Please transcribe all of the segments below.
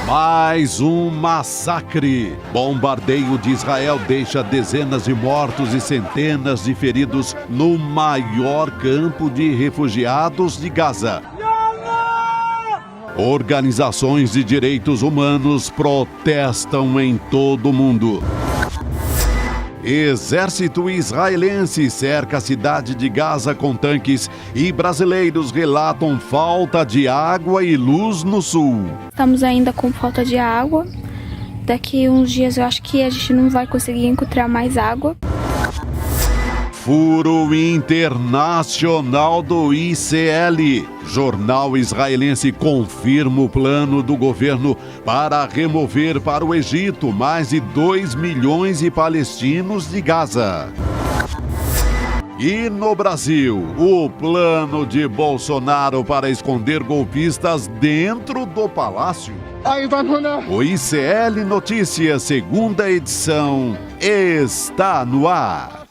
Mais um massacre. Bombardeio de Israel deixa dezenas de mortos e centenas de feridos no maior campo de refugiados de Gaza. Organizações de direitos humanos protestam em todo o mundo. Exército israelense cerca a cidade de Gaza com tanques e brasileiros relatam falta de água e luz no sul. Estamos ainda com falta de água. Daqui uns dias eu acho que a gente não vai conseguir encontrar mais água. Furo internacional do ICL. Jornal israelense confirma o plano do governo para remover para o Egito mais de 2 milhões de palestinos de Gaza. E no Brasil, o plano de Bolsonaro para esconder golpistas dentro do palácio. O ICL Notícias, segunda edição, está no ar.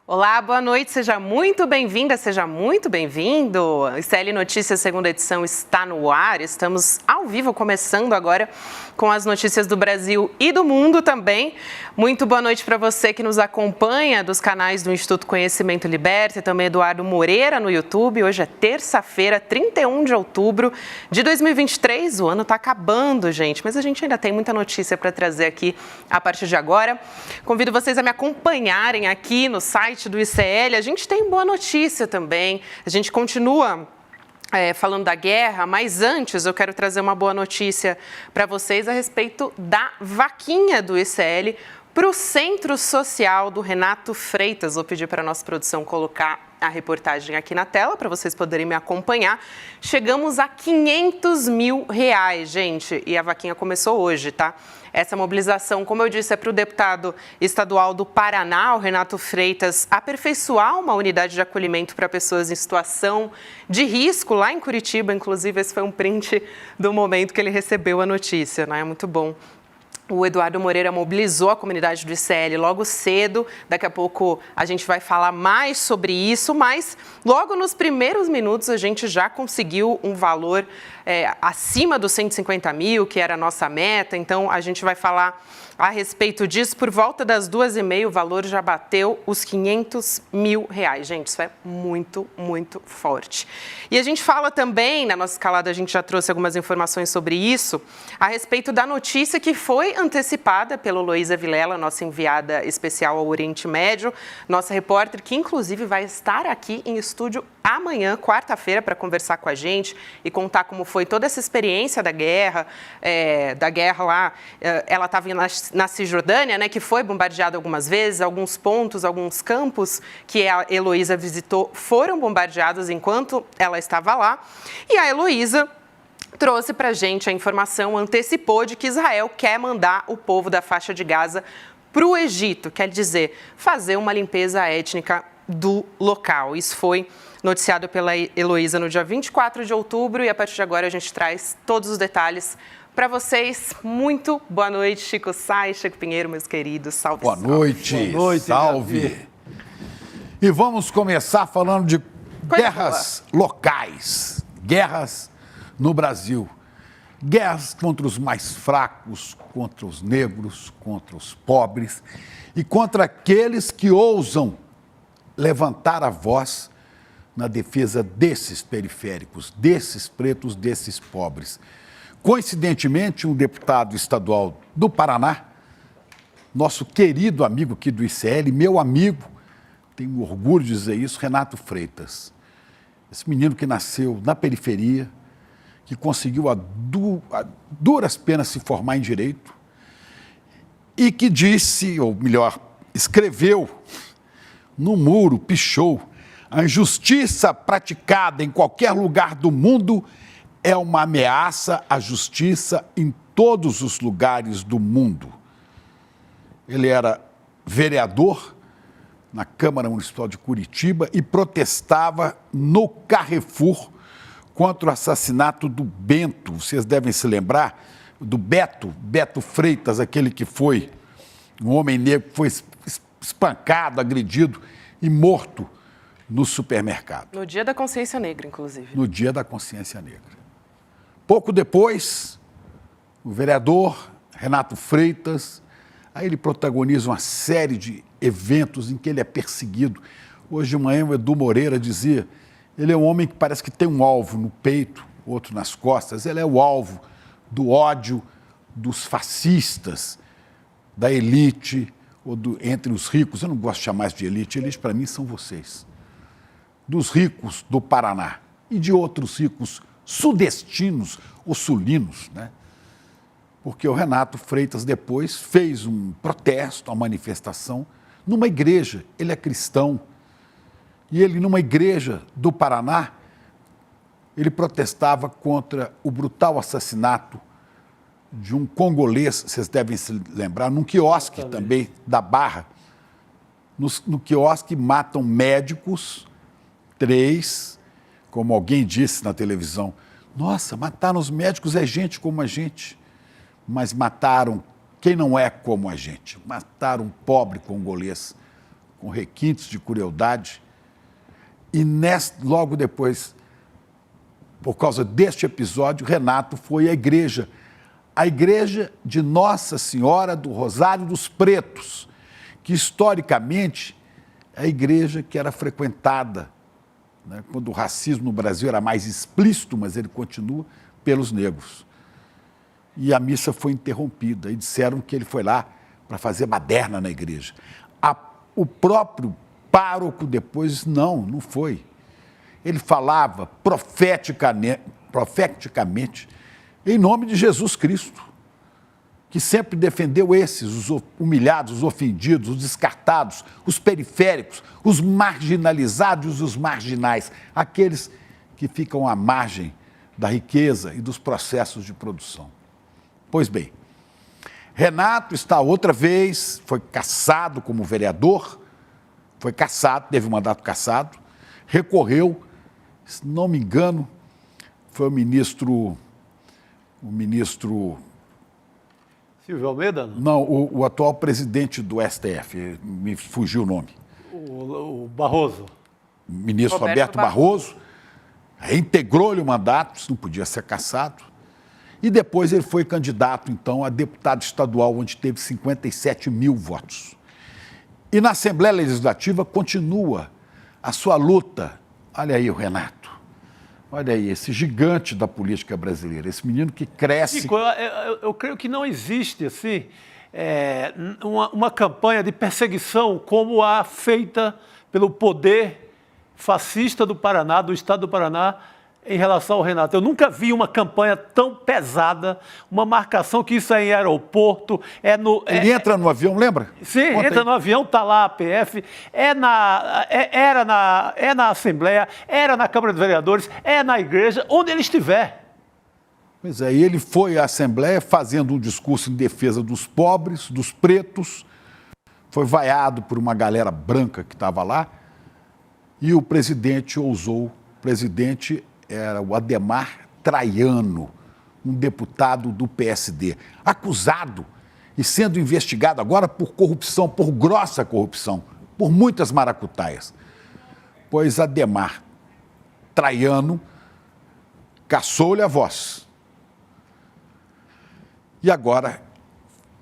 Olá, boa noite, seja muito bem-vinda, seja muito bem-vindo. ICL Notícias, segunda edição, está no ar. Estamos ao vivo, começando agora com as notícias do Brasil e do mundo também. Muito boa noite para você que nos acompanha dos canais do Instituto Conhecimento Liberta e também Eduardo Moreira no YouTube. Hoje é terça-feira, 31 de outubro de 2023. O ano está acabando, gente, mas a gente ainda tem muita notícia para trazer aqui a partir de agora. Convido vocês a me acompanharem aqui no site do ICL. A gente tem boa notícia também. A gente continua falando da guerra, mas antes eu quero trazer uma boa notícia para vocês a respeito da vaquinha do ICL para o Centro Social do Renato Freitas. Vou pedir para a nossa produção colocar a reportagem aqui na tela para vocês poderem me acompanhar. Chegamos a R$500 mil, gente, e a vaquinha começou hoje, tá? Essa mobilização, como eu disse, é para o deputado estadual do Paraná, o Renato Freitas, aperfeiçoar uma unidade de acolhimento para pessoas em situação de risco lá em Curitiba. Inclusive, esse foi um print do momento que ele recebeu a notícia, né? É muito bom. O Eduardo Moreira mobilizou a comunidade do ICL logo cedo. Daqui a pouco a gente vai falar mais sobre isso, mas logo nos primeiros minutos a gente já conseguiu um valor acima dos 150 mil, que era a nossa meta. Então, a gente vai falar a respeito disso. Por volta das 2h30, o valor já bateu os R$500 mil. Gente, isso é muito, muito forte. E a gente fala também, na nossa escalada a gente já trouxe algumas informações sobre isso, a respeito da notícia que foi antecipada pela Heloísa Vilela, nossa enviada especial ao Oriente Médio, nossa repórter, que inclusive vai estar aqui em estúdio amanhã, quarta-feira, para conversar com a gente e contar como foi toda essa experiência da guerra lá. Ela estava na Cisjordânia, né, que foi bombardeada algumas vezes, alguns pontos, alguns campos que a Heloísa visitou foram bombardeados enquanto ela estava lá. E a Heloísa trouxe para a gente a informação, antecipou de que Israel quer mandar o povo da faixa de Gaza para o Egito, quer dizer, fazer uma limpeza étnica do local. Isso foi noticiado pela Heloísa no dia 24 de outubro e a partir de agora a gente traz todos os detalhes para vocês. Muito boa noite, Chico Sá, Chico Pinheiro, meus queridos. Salve, boa noite. Boa noite, salve. E vamos começar falando de guerras locais, guerras no Brasil. Guerras contra os mais fracos, contra os negros, contra os pobres e contra aqueles que ousam levantar a voz na defesa desses periféricos, desses pretos, desses pobres. Coincidentemente, um deputado estadual do Paraná, nosso querido amigo aqui do ICL, meu amigo, tenho orgulho de dizer isso, Renato Freitas. Esse menino que nasceu na periferia, que conseguiu a duras penas se formar em Direito e que disse, ou melhor, escreveu no muro, pichou, a injustiça praticada em qualquer lugar do mundo é uma ameaça à justiça em todos os lugares do mundo. Ele era vereador na Câmara Municipal de Curitiba e protestava no Carrefour contra o assassinato do Bento. Vocês devem se lembrar do Beto Freitas, aquele que foi um homem negro que foi espancado, agredido e morto no supermercado. No dia da consciência negra, inclusive. No dia da consciência negra. Pouco depois, o vereador Renato Freitas, aí ele protagoniza uma série de eventos em que ele é perseguido. Hoje de manhã o Edu Moreira dizia, ele é um homem que parece que tem um alvo no peito, outro nas costas, ele é o alvo do ódio dos fascistas, da elite, ou entre os ricos, eu não gosto de chamar isso de elite, elite para mim são vocês, dos ricos do Paraná e de outros ricos sudestinos ou sulinos, né? Porque o Renato Freitas depois fez um protesto, uma manifestação, numa igreja, ele é cristão, e ele numa igreja do Paraná, ele protestava contra o brutal assassinato de um congolês, vocês devem se lembrar, num quiosque também da Barra. No quiosque matam médicos, 3, como alguém disse na televisão. Nossa, mataram os médicos, é gente como a gente. Mas mataram quem não é como a gente. Mataram um pobre congolês com requintes de crueldade. E logo depois, por causa deste episódio, Renato foi à igreja. A igreja de Nossa Senhora do Rosário dos Pretos, que historicamente é a igreja que era frequentada, né, quando o racismo no Brasil era mais explícito, mas ele continua, pelos negros. E a missa foi interrompida e disseram que ele foi lá para fazer baderna na igreja. O próprio pároco depois disse, não foi. Ele falava profeticamente em nome de Jesus Cristo, que sempre defendeu esses, os humilhados, os ofendidos, os descartados, os periféricos, os marginalizados e os marginais, aqueles que ficam à margem da riqueza e dos processos de produção. Pois bem, Renato está outra vez, foi cassado como vereador, foi cassado, teve um mandato cassado, recorreu, se não me engano, foi o ministro Silvio Almeida? Não, o atual presidente do STF, me fugiu o nome. O Barroso. O ministro Roberto Barroso, reintegrou-lhe o mandato, não podia ser cassado. E depois ele foi candidato, então, a deputado estadual, onde teve 57 mil votos. E na Assembleia Legislativa continua a sua luta. Olha aí o Renato. Olha aí, esse gigante da política brasileira, esse menino que cresce... Chico, eu creio que não existe, assim, uma campanha de perseguição como a feita pelo poder fascista do Paraná, do Estado do Paraná, em relação ao Renato. Eu nunca vi uma campanha tão pesada, uma marcação que isso é em aeroporto, Ele entra no avião, lembra? Sim, entra no avião, está lá a PF, era na Assembleia, era na Câmara dos Vereadores, é na igreja, onde ele estiver. Pois é, e ele foi à Assembleia fazendo um discurso em defesa dos pobres, dos pretos, foi vaiado por uma galera branca que estava lá, e o presidente ousou, o presidente era o Ademar Traiano, um deputado do PSD, acusado e sendo investigado agora por corrupção, por grossa corrupção, por muitas maracutaias. Pois Ademar Traiano cassou-lhe a voz. E agora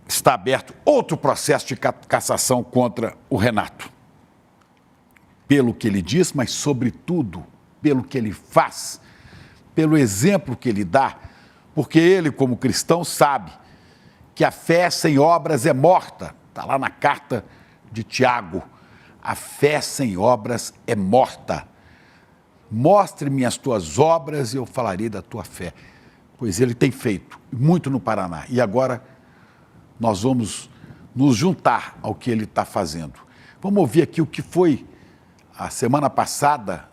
está aberto outro processo de cassação contra o Renato. Pelo que ele diz, mas sobretudo pelo que ele faz, pelo exemplo que ele dá, porque ele, como cristão, sabe que a fé sem obras é morta. Está lá na carta de Tiago. A fé sem obras é morta. Mostre-me as tuas obras e eu falarei da tua fé. Pois ele tem feito muito no Paraná. E agora nós vamos nos juntar ao que ele está fazendo. Vamos ouvir aqui o que foi a semana passada,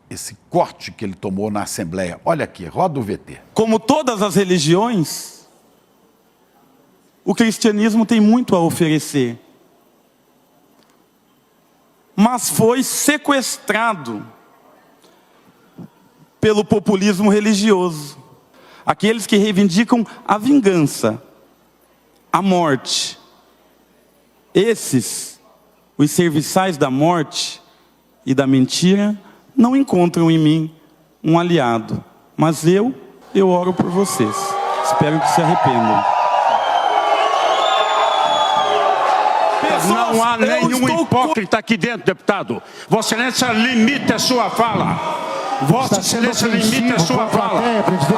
esse corte que ele tomou na Assembleia. Olha aqui, roda o VT. Como todas as religiões, o cristianismo tem muito a oferecer. Mas foi sequestrado pelo populismo religioso. Aqueles que reivindicam a vingança, a morte. Esses, os serviçais da morte, e da mentira não encontram em mim um aliado. Mas eu oro por vocês. Espero que se arrependam. Não há nenhum hipócrita aqui dentro, deputado. Vossa Excelência limite a sua fala. Vossa Excelência limite a sua fala.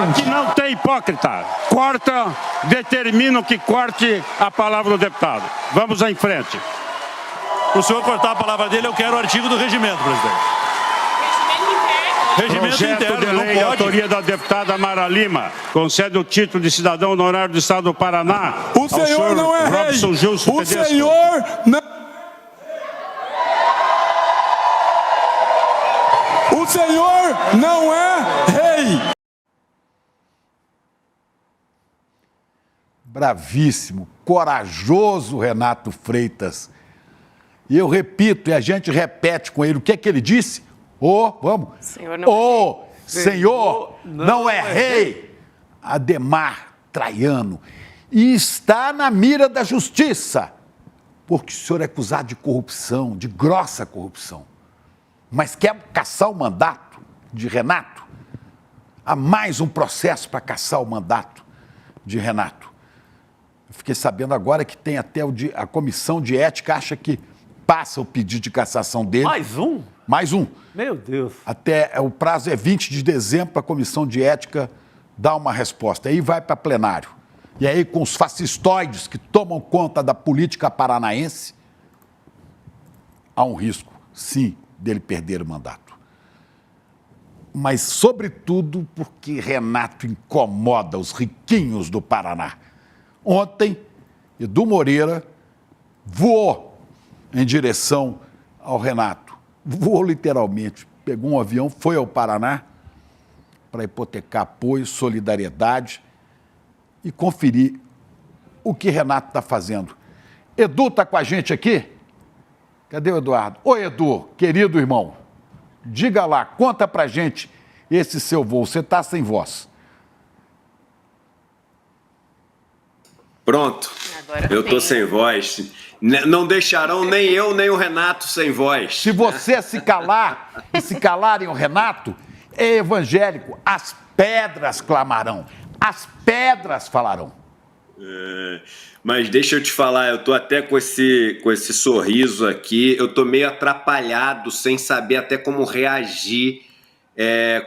Aqui não tem hipócrita. Corta, determino que corte a palavra do deputado. Vamos em frente. O senhor cortar a palavra dele, eu quero o artigo do regimento, presidente. Regimento Projeto interno, de não lei, pode. autoria da deputada Mara Lima, concede o título de cidadão honorário do Estado do Paraná. O senhor não é rei. Robson Gilson O Tedesco. senhor não... O senhor não é rei. Bravíssimo, corajoso Renato Freitas. E eu repito, e a gente repete com ele, o que é que ele disse? Vamos. Senhor não é rei. Adhemar Traiano. E está na mira da justiça, porque o senhor é acusado de corrupção, de grossa corrupção. Mas quer caçar o mandato de Renato? Há mais um processo para caçar o mandato de Renato. Eu fiquei sabendo agora que tem até a comissão de ética acha que passa o pedido de cassação dele. Mais um? Mais um. Meu Deus. O prazo é 20 de dezembro para a comissão de ética dar uma resposta. Aí vai para plenário. E aí, com os fascistoides que tomam conta da política paranaense, há um risco, sim, dele perder o mandato. Mas, sobretudo, porque Renato incomoda os riquinhos do Paraná. Ontem, Edu Moreira voou em direção ao Renato. Voou literalmente, pegou um avião, foi ao Paraná para hipotecar apoio, solidariedade e conferir o que Renato está fazendo. Edu está com a gente aqui? Cadê o Eduardo? Ô Edu, querido irmão, diga lá, conta pra gente esse seu voo, você está sem voz. Pronto, eu estou sem voz. Não deixarão nem eu, nem o Renato sem voz. Se você se calar e se calarem o Renato, é evangélico. As pedras clamarão, as pedras falarão. Mas deixa eu te falar, eu tô até com esse sorriso aqui, eu tô meio atrapalhado, sem saber até como reagir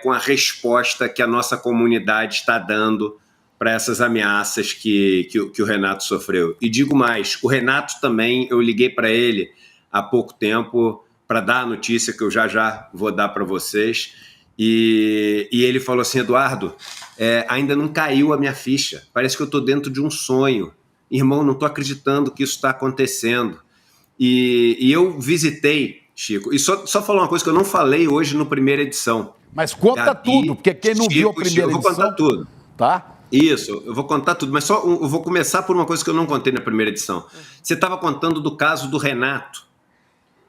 com a resposta que a nossa comunidade está dando para essas ameaças que o Renato sofreu. E digo mais, o Renato também, eu liguei para ele há pouco tempo para dar a notícia que eu já vou dar para vocês, e ele falou assim, Eduardo, ainda não caiu a minha ficha, parece que eu estou dentro de um sonho. Irmão, não estou acreditando que isso está acontecendo. E eu visitei, Chico, e só falar uma coisa que eu não falei hoje no primeira edição. Mas conta tudo, porque quem não viu a primeira edição... Eu vou contar tudo. Tá? Isso, eu vou contar tudo, mas eu vou começar por uma coisa que eu não contei na primeira edição. Você estava contando do caso do Renato,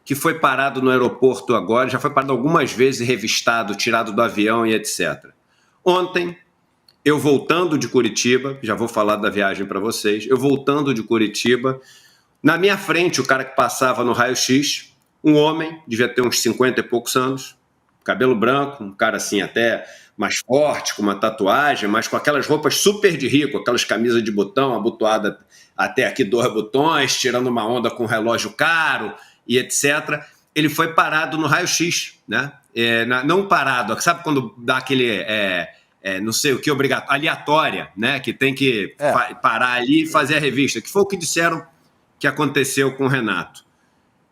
que foi parado no aeroporto agora, já foi parado algumas vezes, revistado, tirado do avião e etc. Ontem, eu voltando de Curitiba, já vou falar da viagem para vocês, eu voltando de Curitiba, na minha frente, o cara que passava no raio-x, um homem, devia ter uns 50 e poucos anos, cabelo branco, um cara assim até mais forte, com uma tatuagem, mas com aquelas roupas super de rico, aquelas camisas de botão, abotoada até aqui 2 botões, tirando uma onda com um relógio caro e etc. Ele foi parado no raio-x, né? Não parado, sabe quando dá aquele, não sei o que, aleatória, né? Que tem que parar ali e fazer a revista, que foi o que disseram que aconteceu com o Renato.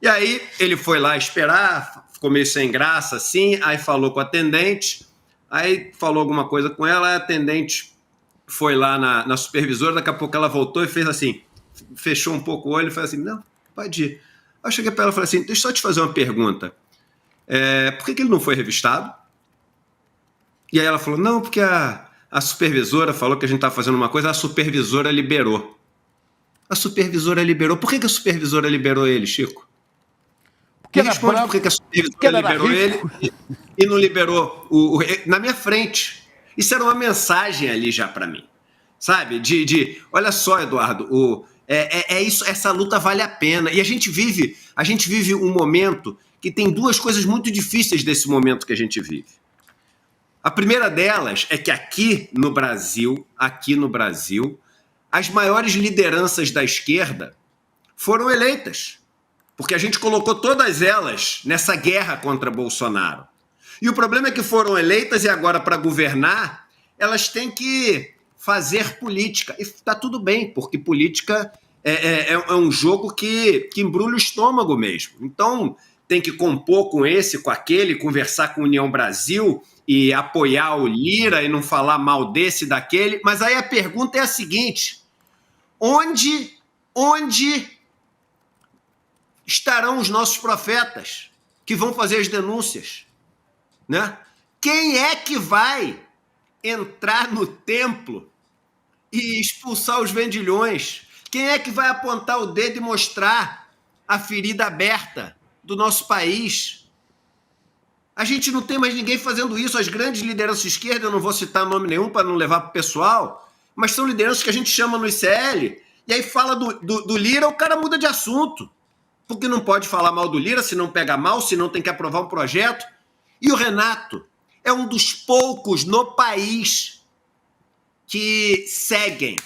E aí ele foi lá esperar, ficou meio sem graça assim, aí falou com a atendente, aí falou alguma coisa com ela, a atendente foi lá na supervisora, daqui a pouco ela voltou e fez assim, fechou um pouco o olho e fez assim, não, pode ir. Aí eu cheguei para ela e falei assim, deixa eu só te fazer uma pergunta, por que ele não foi revistado? E aí ela falou, não, porque a supervisora falou que a gente estava fazendo uma coisa, a supervisora liberou. A supervisora liberou. Por que a supervisora liberou ele, Chico? Porque responde por que a supervisora liberou ele e não liberou na minha frente. Isso era uma mensagem ali já para mim, sabe? Olha só, Eduardo, isso, essa luta vale a pena. E a gente vive um momento que tem duas coisas muito difíceis desse momento que a gente vive. A primeira delas é que aqui no Brasil, as maiores lideranças da esquerda foram eleitas, porque a gente colocou todas elas nessa guerra contra Bolsonaro. E o problema é que foram eleitas e agora, para governar, elas têm que fazer política. E está tudo bem, porque política é um jogo que embrulha o estômago mesmo. Então, tem que compor com esse, com aquele, conversar com a União Brasil e apoiar o Lira e não falar mal desse e daquele. Mas aí a pergunta é a seguinte: onde estarão os nossos profetas que vão fazer as denúncias? Né? Quem é que vai entrar no templo e expulsar os vendilhões? Quem é que vai apontar o dedo e mostrar a ferida aberta do nosso país? A gente não tem mais ninguém fazendo isso. As grandes lideranças de esquerda, eu não vou citar nome nenhum para não levar para o pessoal, mas são lideranças que a gente chama no ICL, e aí fala do Lira, o cara muda de assunto, porque não pode falar mal do Lira, se não pega mal, se não tem que aprovar um projeto. E o Renato é um dos poucos no país que seguem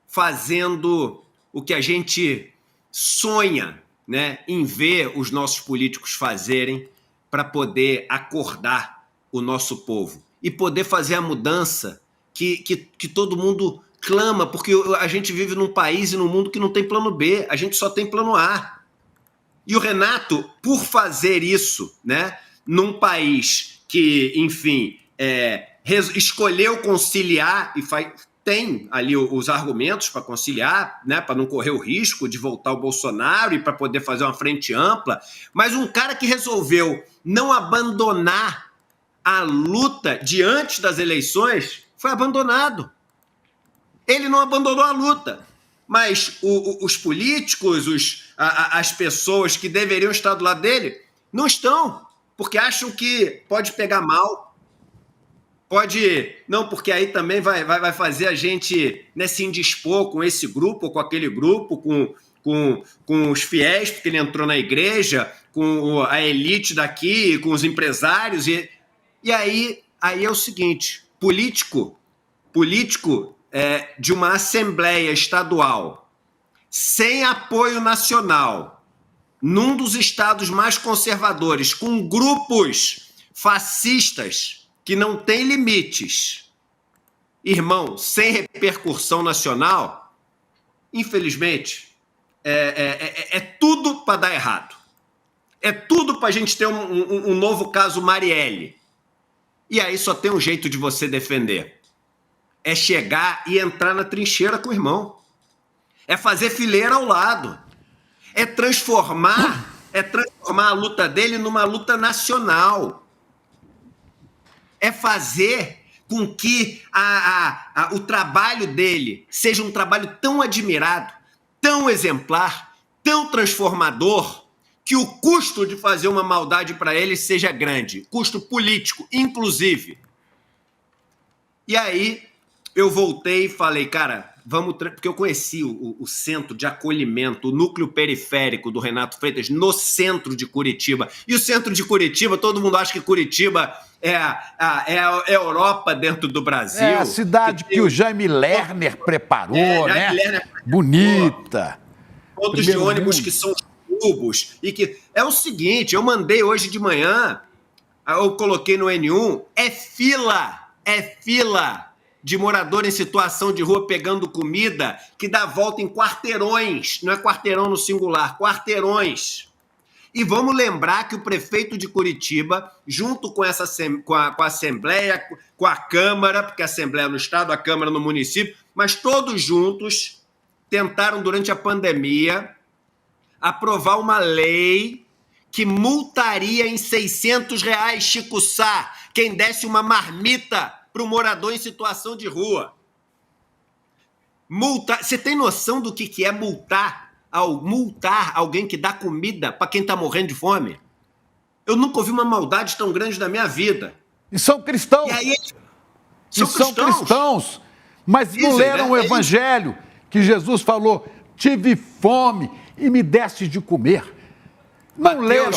fazendo o que a gente sonha, né, em ver os nossos políticos fazerem para poder acordar o nosso povo e poder fazer a mudança que todo mundo clama, porque a gente vive num país e num mundo que não tem plano B, a gente só tem plano A. E o Renato, por fazer isso, né, num país que, enfim, escolheu conciliar e tem ali os argumentos para conciliar, né, para não correr o risco de voltar o Bolsonaro e para poder fazer uma frente ampla, mas um cara que resolveu não abandonar a luta diante das eleições foi abandonado. Ele não abandonou a luta, mas os políticos, as pessoas que deveriam estar do lado dele, não estão, porque acham que pode pegar mal. Não, porque aí também vai fazer a gente, né, se indispor com esse grupo ou com aquele grupo, com os fiéis, porque ele entrou na igreja, com a elite daqui, com os empresários. E aí é o seguinte: político de uma assembleia estadual sem apoio nacional, num dos estados mais conservadores, com grupos fascistas que não tem limites, irmão, sem repercussão nacional, infelizmente, é tudo para dar errado. É tudo para a gente ter um novo caso Marielle. E aí só tem um jeito de você defender. É chegar e entrar na trincheira com o irmão. É fazer fileira ao lado. É transformar a luta dele numa luta nacional. É fazer com que o trabalho dele seja um trabalho tão admirado, tão exemplar, tão transformador, que o custo de fazer uma maldade para ele seja grande, custo político, inclusive. E aí eu voltei e falei, cara, porque eu conheci o centro de acolhimento, o núcleo periférico do Renato Freitas no centro de Curitiba. E o centro de Curitiba, todo mundo acha que Curitiba é a Europa dentro do Brasil. É a cidade que o Jaime Lerner preparou, né? Lerner preparou. Bonita. Pontos de ônibus que são tubos. E que é o seguinte, eu mandei hoje de manhã, eu coloquei no N1, é fila de morador em situação de rua pegando comida que dá volta em quarteirões, não é quarteirão no singular, quarteirões. E vamos lembrar que o prefeito de Curitiba, junto com a Assembleia, com a Câmara, porque a Assembleia no Estado, a Câmara no município, mas todos juntos tentaram, durante a pandemia, aprovar uma lei que multaria em R$600, Chico Sá, quem desse uma marmita para o morador em situação de rua. Você tem noção do que é multar alguém que dá comida para quem está morrendo de fome? Eu nunca ouvi uma maldade tão grande na minha vida. E são cristãos. E aí, são cristãos. Mas não leram o Evangelho, que Jesus falou, tive fome e me deste de comer. Não leram,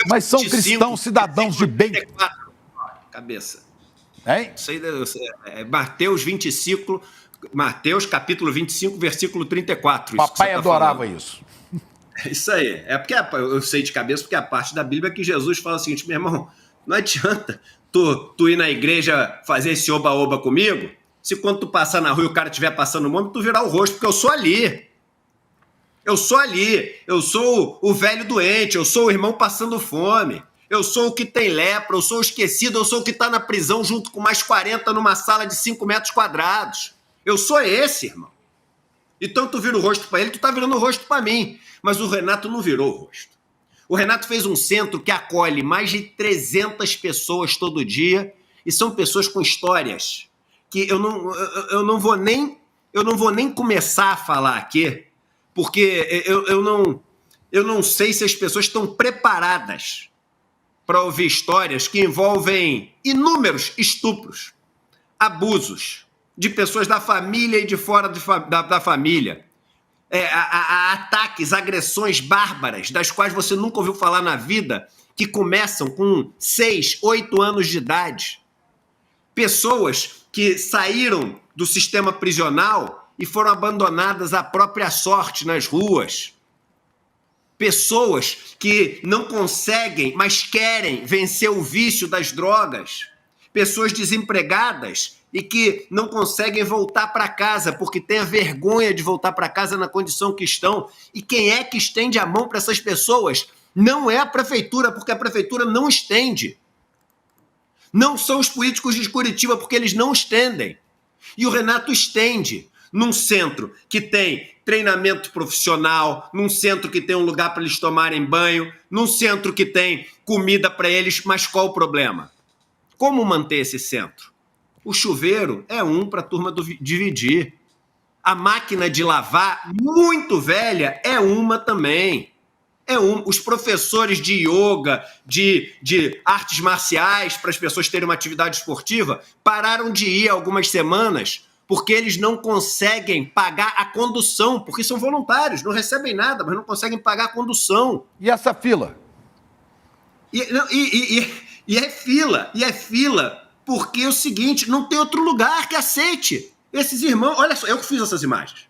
mas são cristãos, cidadãos de bem. 34, cabeça. Hein? Mateus capítulo 25, versículo 34. Papai adorava isso. Isso aí. É porque eu sei de cabeça, porque a parte da Bíblia é que Jesus fala o seguinte: meu irmão, não adianta tu ir na igreja fazer esse oba-oba comigo, se quando tu passar na rua e o cara estiver passando o nome, tu virar o rosto, porque eu sou ali. Eu sou ali. Eu sou o velho doente, eu sou o irmão passando fome. Eu sou o que tem lepra, eu sou o esquecido, eu sou o que está na prisão junto com mais 40 numa sala de 5 metros quadrados. Eu sou esse, irmão. Então tu vira o rosto para ele, tu tá virando o rosto para mim. Mas o Renato não virou o rosto. O Renato fez um centro que acolhe mais de 300 pessoas todo dia, e são pessoas com histórias que eu não vou nem começar a falar aqui, porque eu não sei se as pessoas estão preparadas para ouvir histórias que envolvem inúmeros estupros, abusos de pessoas da família e de fora da família, ataques, agressões bárbaras, das quais você nunca ouviu falar na vida, que começam com 6, 8 anos de idade. Pessoas que saíram do sistema prisional e foram abandonadas à própria sorte nas ruas. Pessoas que não conseguem, mas querem vencer o vício das drogas. Pessoas desempregadas e que não conseguem voltar para casa porque têm a vergonha de voltar para casa na condição que estão. E quem é que estende a mão para essas pessoas? Não é a prefeitura, porque a prefeitura não estende. Não são os políticos de Curitiba, porque eles não estendem. E o Renato estende num centro que tem treinamento profissional, num centro que tem um lugar para eles tomarem banho, num centro que tem comida para eles, mas qual o problema? Como manter esse centro? O chuveiro é para a turma dividir. A máquina de lavar, muito velha, é uma também. Os professores de yoga, de artes marciais, para as pessoas terem uma atividade esportiva, pararam de ir há algumas semanas porque eles não conseguem pagar a condução, porque são voluntários, não recebem nada, mas não conseguem pagar a condução. E essa fila? E é fila, porque é o seguinte, não tem outro lugar que aceite esses irmãos. Olha só, eu que fiz essas imagens.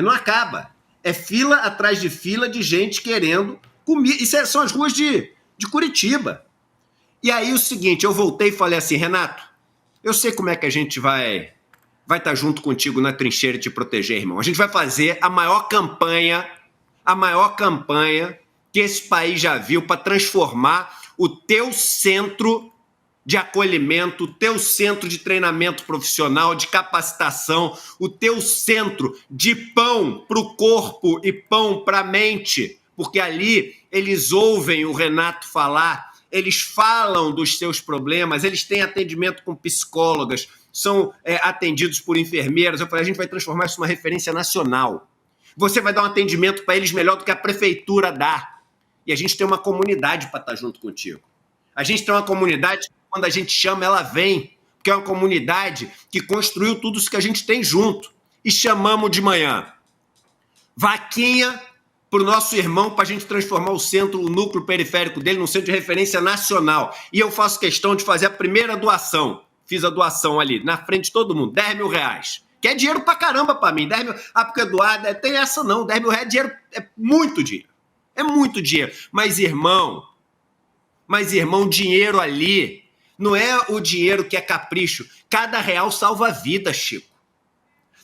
Não acaba. É fila atrás de fila de gente querendo comida. Isso são as ruas de Curitiba. E aí o seguinte, eu voltei e falei assim, Renato, eu sei como é que a gente vai estar junto contigo na trincheira e te proteger, irmão. A gente vai fazer a maior campanha que esse país já viu para transformar o teu centro de acolhimento, o teu centro de treinamento profissional, de capacitação, o teu centro de pão para o corpo e pão para a mente, porque ali eles ouvem o Renato falar, eles falam dos seus problemas, eles têm atendimento com psicólogas, são atendidos por enfermeiras. Eu falei, a gente vai transformar isso numa referência nacional. Você vai dar um atendimento para eles melhor do que a prefeitura dá. E a gente tem uma comunidade para estar junto contigo. A gente tem uma comunidade que, quando a gente chama, ela vem. Porque é uma comunidade que construiu tudo isso que a gente tem junto. E chamamos de manhã. Vaquinha para o nosso irmão, para a gente transformar o centro, o núcleo periférico dele, num centro de referência nacional. E eu faço questão de fazer a primeira doação. Fiz a doação ali, na frente de todo mundo, R$10.000. Que é dinheiro pra caramba pra mim. 10 mil... porque doar, tem essa não. R$10.000 é dinheiro, é muito dinheiro. É muito dinheiro. Mas, irmão, dinheiro ali não é o dinheiro que é capricho. Cada real salva a vida, Chico.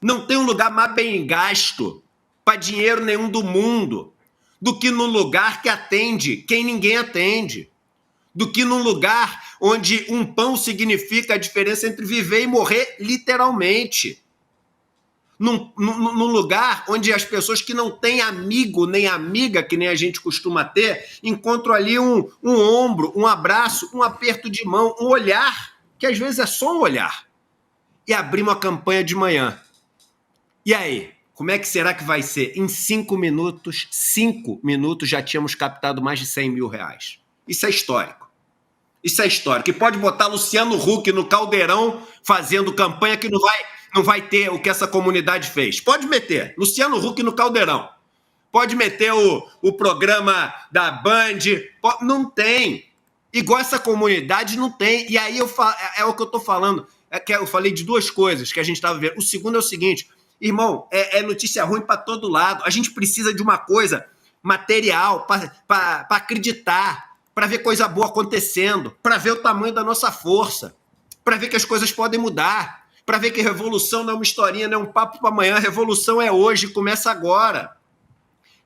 Não tem um lugar mais bem gasto para dinheiro nenhum do mundo do que num lugar que atende quem ninguém atende. Do que num lugar onde um pão significa a diferença entre viver e morrer, literalmente. Num lugar onde as pessoas que não têm amigo nem amiga, que nem a gente costuma ter, encontram ali um ombro, um abraço, um aperto de mão, um olhar, que às vezes é só um olhar. E abrimos a campanha de manhã. E aí, como é que será que vai ser? Em 5 minutos já tínhamos captado mais de R$100.000. Isso é histórico. E pode botar Luciano Huck no caldeirão fazendo campanha que não vai ter o que essa comunidade fez. Pode meter Luciano Huck no caldeirão. Pode meter o programa da Band. Não tem. Igual essa comunidade não tem. E aí é o que eu estou falando. Eu falei de duas coisas que a gente estava vendo. O segundo é o seguinte, irmão, é notícia ruim para todo lado. A gente precisa de uma coisa material para acreditar, para ver coisa boa acontecendo, para ver o tamanho da nossa força, para ver que as coisas podem mudar, para ver que revolução não é uma historinha, não é um papo para amanhã, a revolução é hoje, começa agora.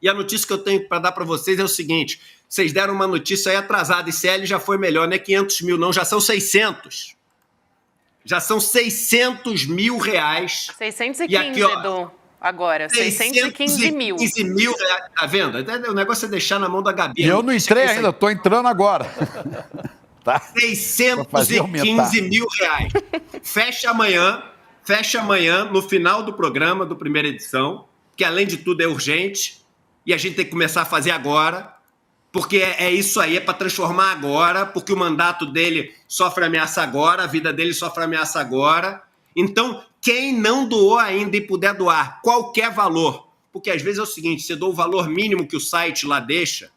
E a notícia que eu tenho para dar para vocês é o seguinte, vocês deram uma notícia aí atrasada, ICL já foi melhor, não é 500 mil não, já são 600. Já são 600 mil reais. 615, e aqui, ó, Edu, agora. 615 mil. 615 mil reais. Tá vendo? O negócio é deixar na mão da Gabi. Eu não entrei ainda, estou entrando agora. Tá? 615 mil reais. Fecha amanhã, no final do programa, do primeira edição, que além de tudo é urgente, e a gente tem que começar a fazer agora, porque é isso aí, é para transformar agora, porque o mandato dele sofre ameaça agora, a vida dele sofre ameaça agora. Então, quem não doou ainda e puder doar qualquer valor, porque às vezes é o seguinte, você doa o valor mínimo que o site lá deixa,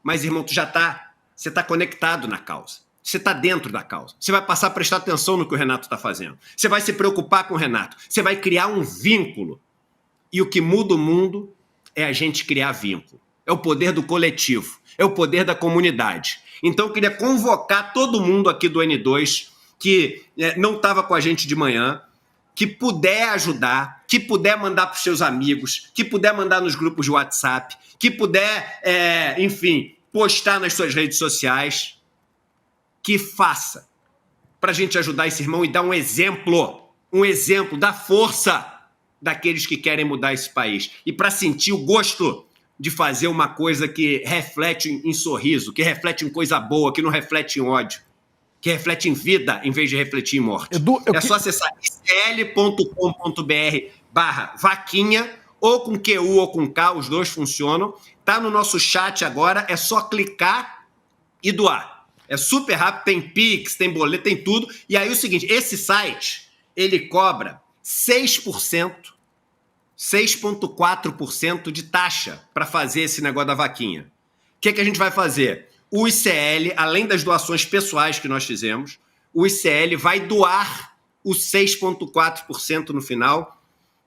mas, irmão, você está conectado na causa. Você está dentro da causa. Você vai passar a prestar atenção no que o Renato está fazendo. Você vai se preocupar com o Renato. Você vai criar um vínculo. E o que muda o mundo é a gente criar vínculo. É o poder do coletivo. É o poder da comunidade. Então, eu queria convocar todo mundo aqui do N2 que não estava com a gente de manhã, que puder ajudar, que puder mandar para os seus amigos, que puder mandar nos grupos de WhatsApp, que puder, enfim, postar nas suas redes sociais, que faça, para a gente ajudar esse irmão e dar um exemplo da força daqueles que querem mudar esse país. E para sentir o gosto de fazer uma coisa que reflete em sorriso, que reflete em coisa boa, que não reflete em ódio, que reflete em vida em vez de refletir em morte. Edu, só acessar icl.com.br/vaquinha, ou com QU ou com K, os dois funcionam. Tá no nosso chat agora, é só clicar e doar. É super rápido, tem Pix, tem boleto, tem tudo. E aí o seguinte, esse site, ele cobra 6,4% de taxa para fazer esse negócio da vaquinha. O que a gente vai fazer? O ICL, além das doações pessoais que nós fizemos, o ICL vai doar os 6,4% no final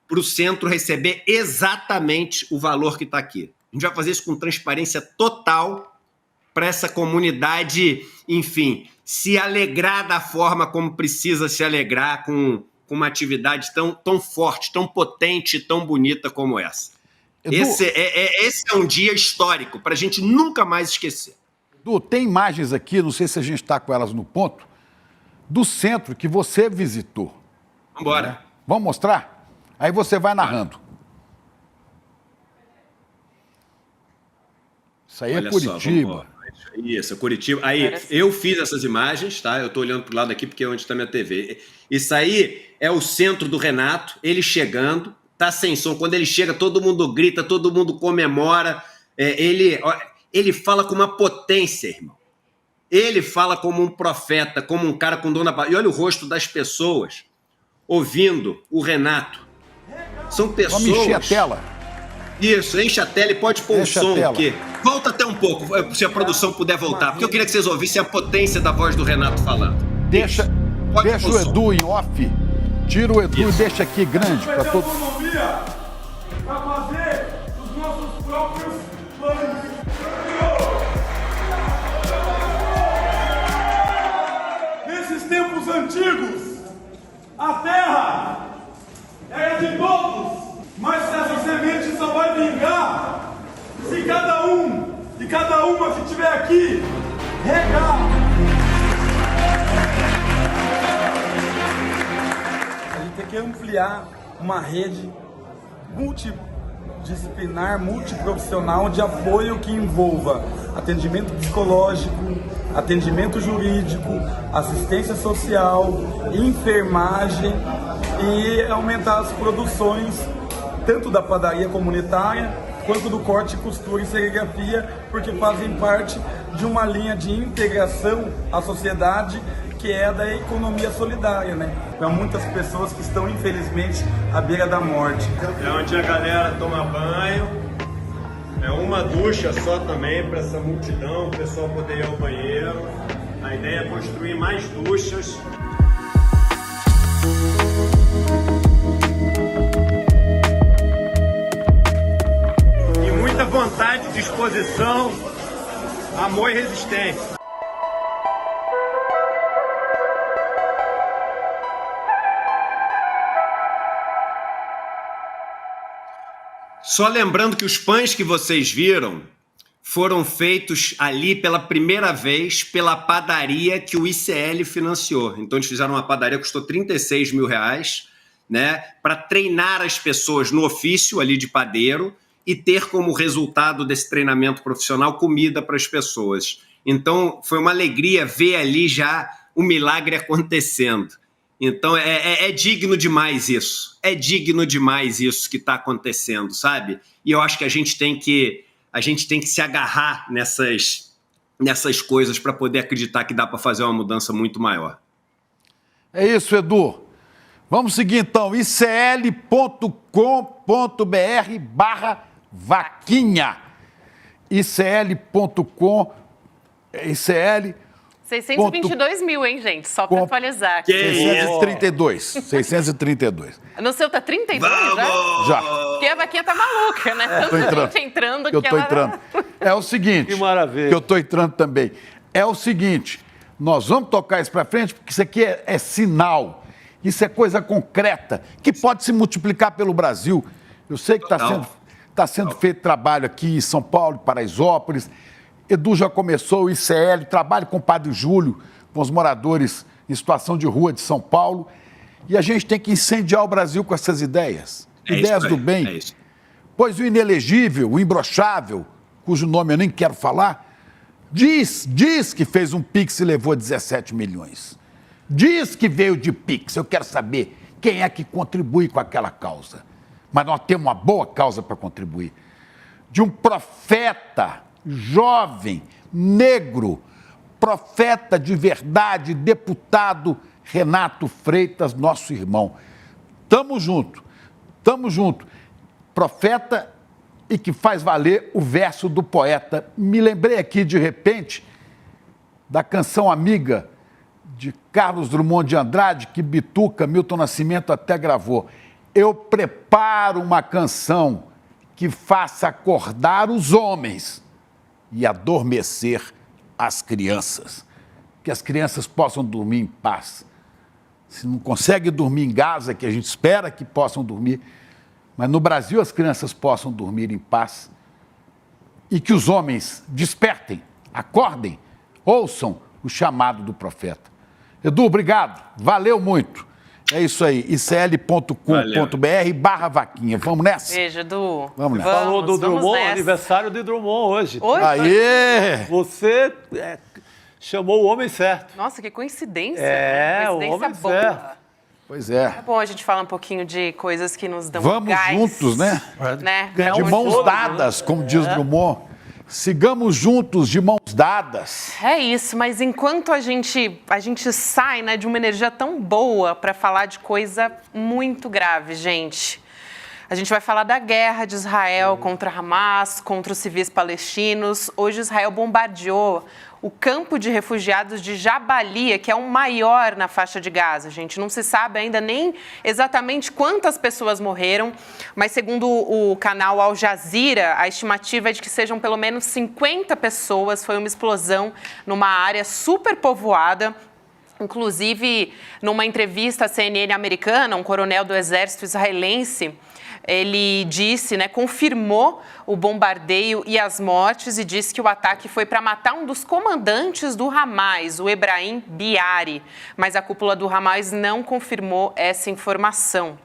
para o centro receber exatamente o valor que está aqui. A gente vai fazer isso com transparência total para essa comunidade, enfim, se alegrar da forma como precisa se alegrar com uma atividade tão forte, tão potente, tão bonita como essa. Edu, esse é um dia histórico para a gente nunca mais esquecer. Edu, tem imagens aqui, não sei se a gente está com elas no ponto, do centro que você visitou. Vamos embora. Vamos mostrar? Aí você vai narrando. Isso aí. Olha, é Curitiba. Isso, Curitiba. Aí, eu fiz essas imagens, tá? Eu tô olhando pro lado aqui porque é onde está minha TV. Isso aí é o centro do Renato, ele chegando, tá sem som. Quando ele chega, todo mundo grita, todo mundo comemora. Ele fala com uma potência, irmão. Ele fala como um profeta, como um cara com dor na barriga. E olha o rosto das pessoas ouvindo o Renato. São pessoas... Vamos encher a tela. Isso, enche a tela e pode pôr o som aqui. Volta até um pouco, se a produção puder voltar, porque eu queria que vocês ouvissem a potência da voz do Renato falando. Deixa o Edu em off, tira o Edu e deixa aqui grande para todos. Para fazer os nossos próprios planos. Nesses tempos antigos, a terra era de todos. Mas essa semente só vai vingar se cada um e cada uma que estiver aqui regar. A gente tem que ampliar uma rede multidisciplinar, multiprofissional de apoio que envolva atendimento psicológico, atendimento jurídico, assistência social, enfermagem e aumentar as produções tanto da padaria comunitária, quanto do corte, costura e serigrafia, porque fazem parte de uma linha de integração à sociedade, que é a da economia solidária, né? Para muitas pessoas que estão, infelizmente, à beira da morte. É onde a galera toma banho, É uma ducha só também para essa multidão, o pessoal poder ir ao banheiro. A ideia é construir mais duchas. E muita vontade, disposição, amor e resistência. Só lembrando que os pães que vocês viram foram feitos ali pela primeira vez pela padaria que o ICL financiou. Então eles fizeram uma padaria que custou R$36 mil, né, para treinar as pessoas no ofício ali de padeiro e ter como resultado desse treinamento profissional comida para as pessoas. Então foi uma alegria ver ali já o milagre acontecendo. Então, é digno demais isso. É digno demais isso que está acontecendo, sabe? E eu acho que a gente tem que se agarrar nessas coisas para poder acreditar que dá para fazer uma mudança muito maior. É isso, Edu. Vamos seguir, então. icl.com.br/vaquinha. icl.com. 622 mil, hein, gente? Só para atualizar aqui. 632. No seu tá 32 já? Porque a vaquinha tá maluca, né? Tanta gente entrando que ela... entrando. É o seguinte... Que maravilha. Que eu tô entrando também. É o seguinte, nós vamos tocar isso para frente, porque isso aqui é sinal. Isso é coisa concreta, que pode se multiplicar pelo Brasil. Eu sei que está sendo feito trabalho aqui em São Paulo, Paraisópolis. Edu já começou o ICL, trabalho com o Padre Júlio, com os moradores em situação de rua de São Paulo. E a gente tem que incendiar o Brasil com essas ideias. Ideias do bem. É isso. Pois o inelegível, o imbrochável, cujo nome eu nem quero falar, diz que fez um Pix e levou 17 milhões. Diz que veio de Pix. Eu quero saber quem é que contribui com aquela causa. Mas nós temos uma boa causa para contribuir. De um profeta jovem, negro, profeta de verdade, deputado Renato Freitas, nosso irmão. Tamo junto. Profeta e que faz valer o verso do poeta. Me lembrei aqui, de repente, da canção amiga de Carlos Drummond de Andrade, que Bituca, Milton Nascimento até gravou. Eu preparo uma canção que faça acordar os homens e adormecer as crianças. Que as crianças possam dormir em paz. Se não consegue dormir em Gaza, que a gente espera que possam dormir, mas no Brasil as crianças possam dormir em paz. E que os homens despertem, acordem, ouçam o chamado do profeta. Edu, obrigado. Valeu muito. É isso aí, icl.com.br/vaquinha. Vamos nessa? Beijo, Edu. Vamos nessa. Falou do Drummond, aniversário de Drummond hoje. Aê! Você chamou o homem certo. Nossa, que coincidência. O homem boa. certo. Pois é. É bom a gente falar um pouquinho de coisas que nos dão Vamos gás. juntos, né? De mãos dadas, como diz Drummond. Sigamos juntos de mãos dadas. É isso, mas enquanto a gente sai, né, de uma energia tão boa para falar de coisa muito grave, gente. A gente vai falar da guerra de Israel contra Hamas, contra os civis palestinos. Hoje Israel bombardeou o campo de refugiados de Jabalia, que é o maior na faixa de Gaza, gente. Não se sabe ainda nem exatamente quantas pessoas morreram, mas segundo o canal Al Jazeera, a estimativa é de que sejam pelo menos 50 pessoas. Foi uma explosão numa área super povoada. Inclusive, numa entrevista à CNN americana, um coronel do exército israelense, ele disse, né, confirmou o bombardeio e as mortes e disse que o ataque foi para matar um dos comandantes do Hamas, o Ebrahim Biari, mas a cúpula do Hamas não confirmou essa informação.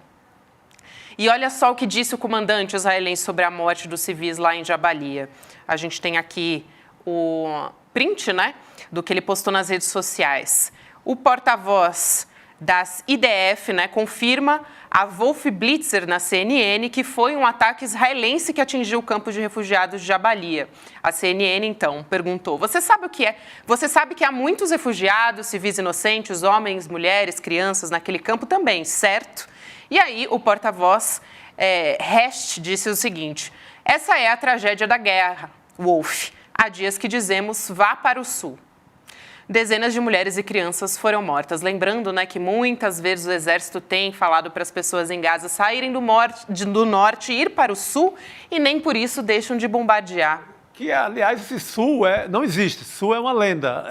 E olha só o que disse o comandante israelense sobre a morte dos civis lá em Jabalia. A gente tem aqui o print, né, do que ele postou nas redes sociais. O porta-voz das IDF, né, confirma a Wolf Blitzer na CNN que foi um ataque israelense que atingiu o campo de refugiados de Jabalia. A CNN, então, perguntou, você sabe o que é? Você sabe que há muitos refugiados, civis inocentes, homens, mulheres, crianças naquele campo também, certo? E aí o porta-voz Hest disse o seguinte, Essa é a tragédia da guerra, Wolf. Há dias que dizemos, vá para o sul. Dezenas de mulheres e crianças foram mortas. Lembrando, né, que muitas vezes o Exército tem falado para as pessoas em Gaza saírem do norte e ir para o sul e nem por isso deixam de bombardear. Que, aliás, esse sul não existe. Sul é uma lenda.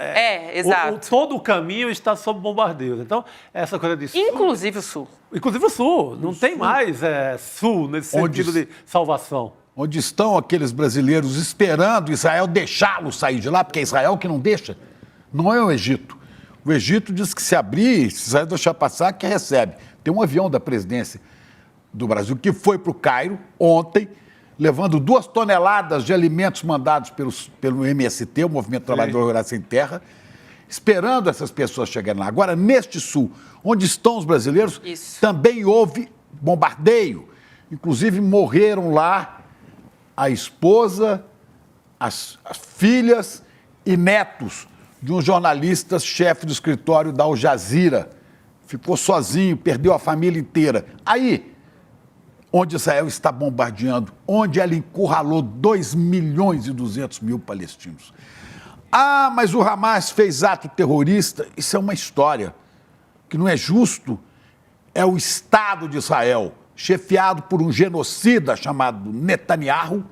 Exato. Todo o caminho está sob bombardeios. Então, essa coisa de sul... Inclusive o sul. Inclusive o sul. Não tem mais sul nesse sentido de salvação. Onde estão aqueles brasileiros esperando Israel deixá-los sair de lá, porque é Israel que não deixa. Não é o Egito. O Egito diz que se abrir, se Israel deixar passar, que recebe. Tem um avião da presidência do Brasil que foi para o Cairo ontem, levando 2 toneladas de alimentos mandados pelo MST, o Movimento Trabalhador Rural Sem Terra, esperando essas pessoas chegarem lá. Agora, neste sul, onde estão os brasileiros, também houve bombardeio. Inclusive, morreram lá a esposa, as filhas e netos de um jornalista, chefe do escritório da Al Jazeera. Ficou sozinho, perdeu a família inteira. Aí, onde Israel está bombardeando, onde ela encurralou 2.200.000 palestinos. Ah, mas o Hamas fez ato terrorista. Isso é uma história que não é justo. É o Estado de Israel, chefiado por um genocida chamado Netanyahu,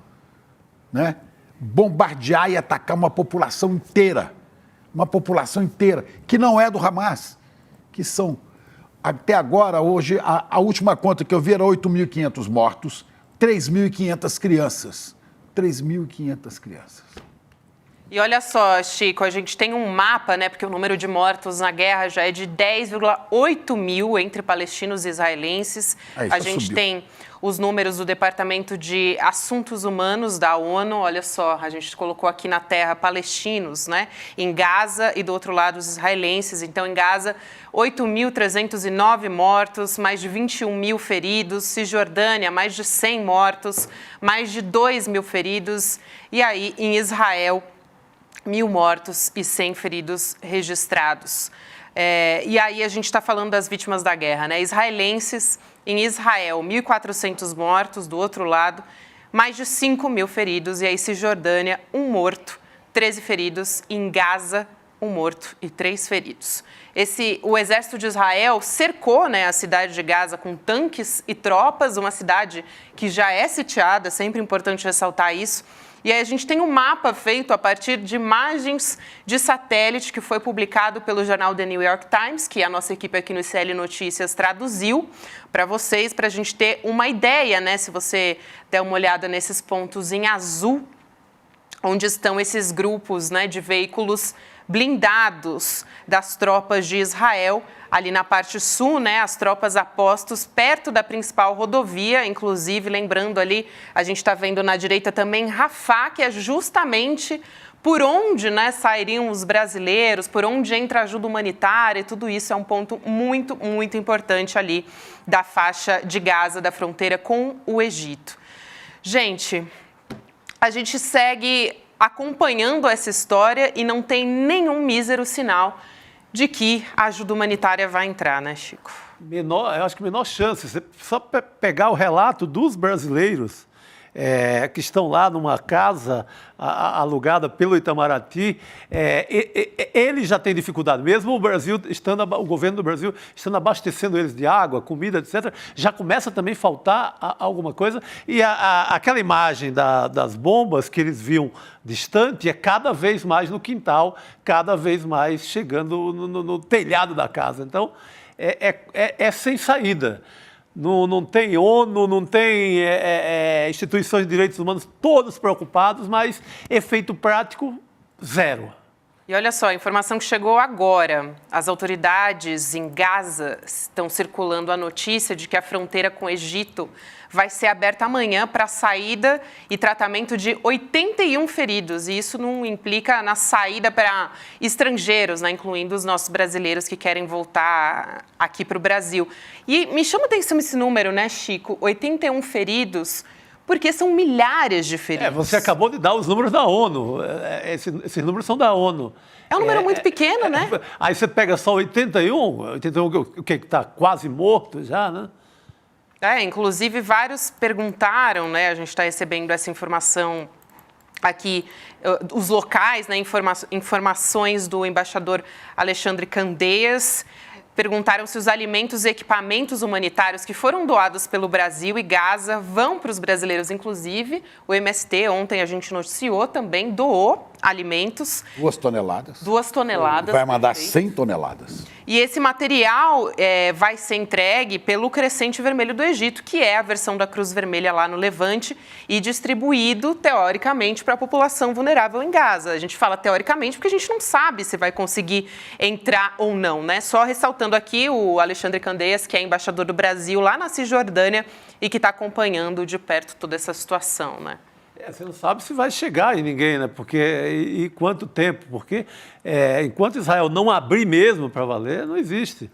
né? Bombardear e atacar uma população inteira, que não é do Hamas, que são, até agora, hoje, a última conta que eu vi era 8.500 mortos, 3.500 crianças. 3.500 crianças. E olha só, Chico, a gente tem um mapa, né, porque o número de mortos na guerra já é de 10,8 mil entre palestinos e israelenses. A gente tem os números do Departamento de Assuntos Humanos da ONU. Olha só, a gente colocou aqui na terra palestinos, né, em Gaza e do outro lado os israelenses. Então, em Gaza, 8.309 mortos, mais de 21 mil feridos. Cisjordânia, mais de 100 mortos, mais de 2 mil feridos. E aí, em Israel, 1.000 mortos e 100 feridos registrados. E aí a gente está falando das vítimas da guerra, né? Israelenses, em Israel, 1.400 mortos, do outro lado, mais de 5.000 feridos. E aí Cisjordânia, 1 morto, 13 feridos. Em Gaza, 1 morto e 3 feridos. O exército de Israel cercou, né, a cidade de Gaza com tanques e tropas, uma cidade que já é sitiada, sempre importante ressaltar isso. E aí a gente tem um mapa feito a partir de imagens de satélite que foi publicado pelo jornal The New York Times, que a nossa equipe aqui no ICL Notícias traduziu para vocês, para a gente ter uma ideia, né? Se você der uma olhada nesses pontos em azul, onde estão esses grupos, né, de veículos blindados das tropas de Israel, ali na parte sul, né, as tropas apostos perto da principal rodovia, inclusive, lembrando ali, a gente está vendo na direita também Rafah, que é justamente por onde, né, sairiam os brasileiros, por onde entra a ajuda humanitária, e tudo isso é um ponto muito, muito importante ali da faixa de Gaza, da fronteira com o Egito. Gente, a gente segue acompanhando essa história e não tem nenhum mísero sinal de que a ajuda humanitária vai entrar, né, Chico? Eu acho que menor chance. Você só pegar o relato dos brasileiros que estão lá numa casa alugada pelo Itamaraty, eles já têm dificuldade. Mesmo o governo do Brasil estando abastecendo eles de água, comida, etc., já começa também a faltar alguma coisa. E aquela imagem das bombas que eles viam distante é cada vez mais no quintal, cada vez mais chegando no telhado da casa. Então, é sem saída. Não tem ONU, não tem instituições de direitos humanos, todos preocupados, mas efeito prático, zero. E olha só, a informação que chegou agora. As autoridades em Gaza estão circulando a notícia de que a fronteira com o Egito vai ser aberta amanhã para saída e tratamento de 81 feridos. E isso não implica na saída para estrangeiros, né, incluindo os nossos brasileiros que querem voltar aqui para o Brasil. E me chama a atenção esse número, né, Chico? 81 feridos, porque são milhares de feridos. Você acabou de dar os números da ONU. Esses números são da ONU. É um número muito pequeno, né? Aí você pega só 81 que está quase morto já, né? Inclusive vários perguntaram, né? A gente está recebendo essa informação aqui, os locais, né? Informações do embaixador Alexandre Candeias. Perguntaram se os alimentos e equipamentos humanitários que foram doados pelo Brasil e Gaza vão para os brasileiros, inclusive. O MST, ontem a gente noticiou, também doou alimentos. 2 toneladas. 2 toneladas. Vai mandar 100 toneladas. E esse material vai ser entregue pelo Crescente Vermelho do Egito, que é a versão da Cruz Vermelha lá no Levante, e distribuído, teoricamente, para a população vulnerável em Gaza. A gente fala teoricamente porque a gente não sabe se vai conseguir entrar ou não, né? Só ressaltando aqui o Alexandre Candeias, que é embaixador do Brasil lá na Cisjordânia e que está acompanhando de perto toda essa situação, né? Você não sabe se vai chegar em ninguém, né? Porque, e quanto tempo? Porque enquanto Israel não abrir mesmo para valer, não existe.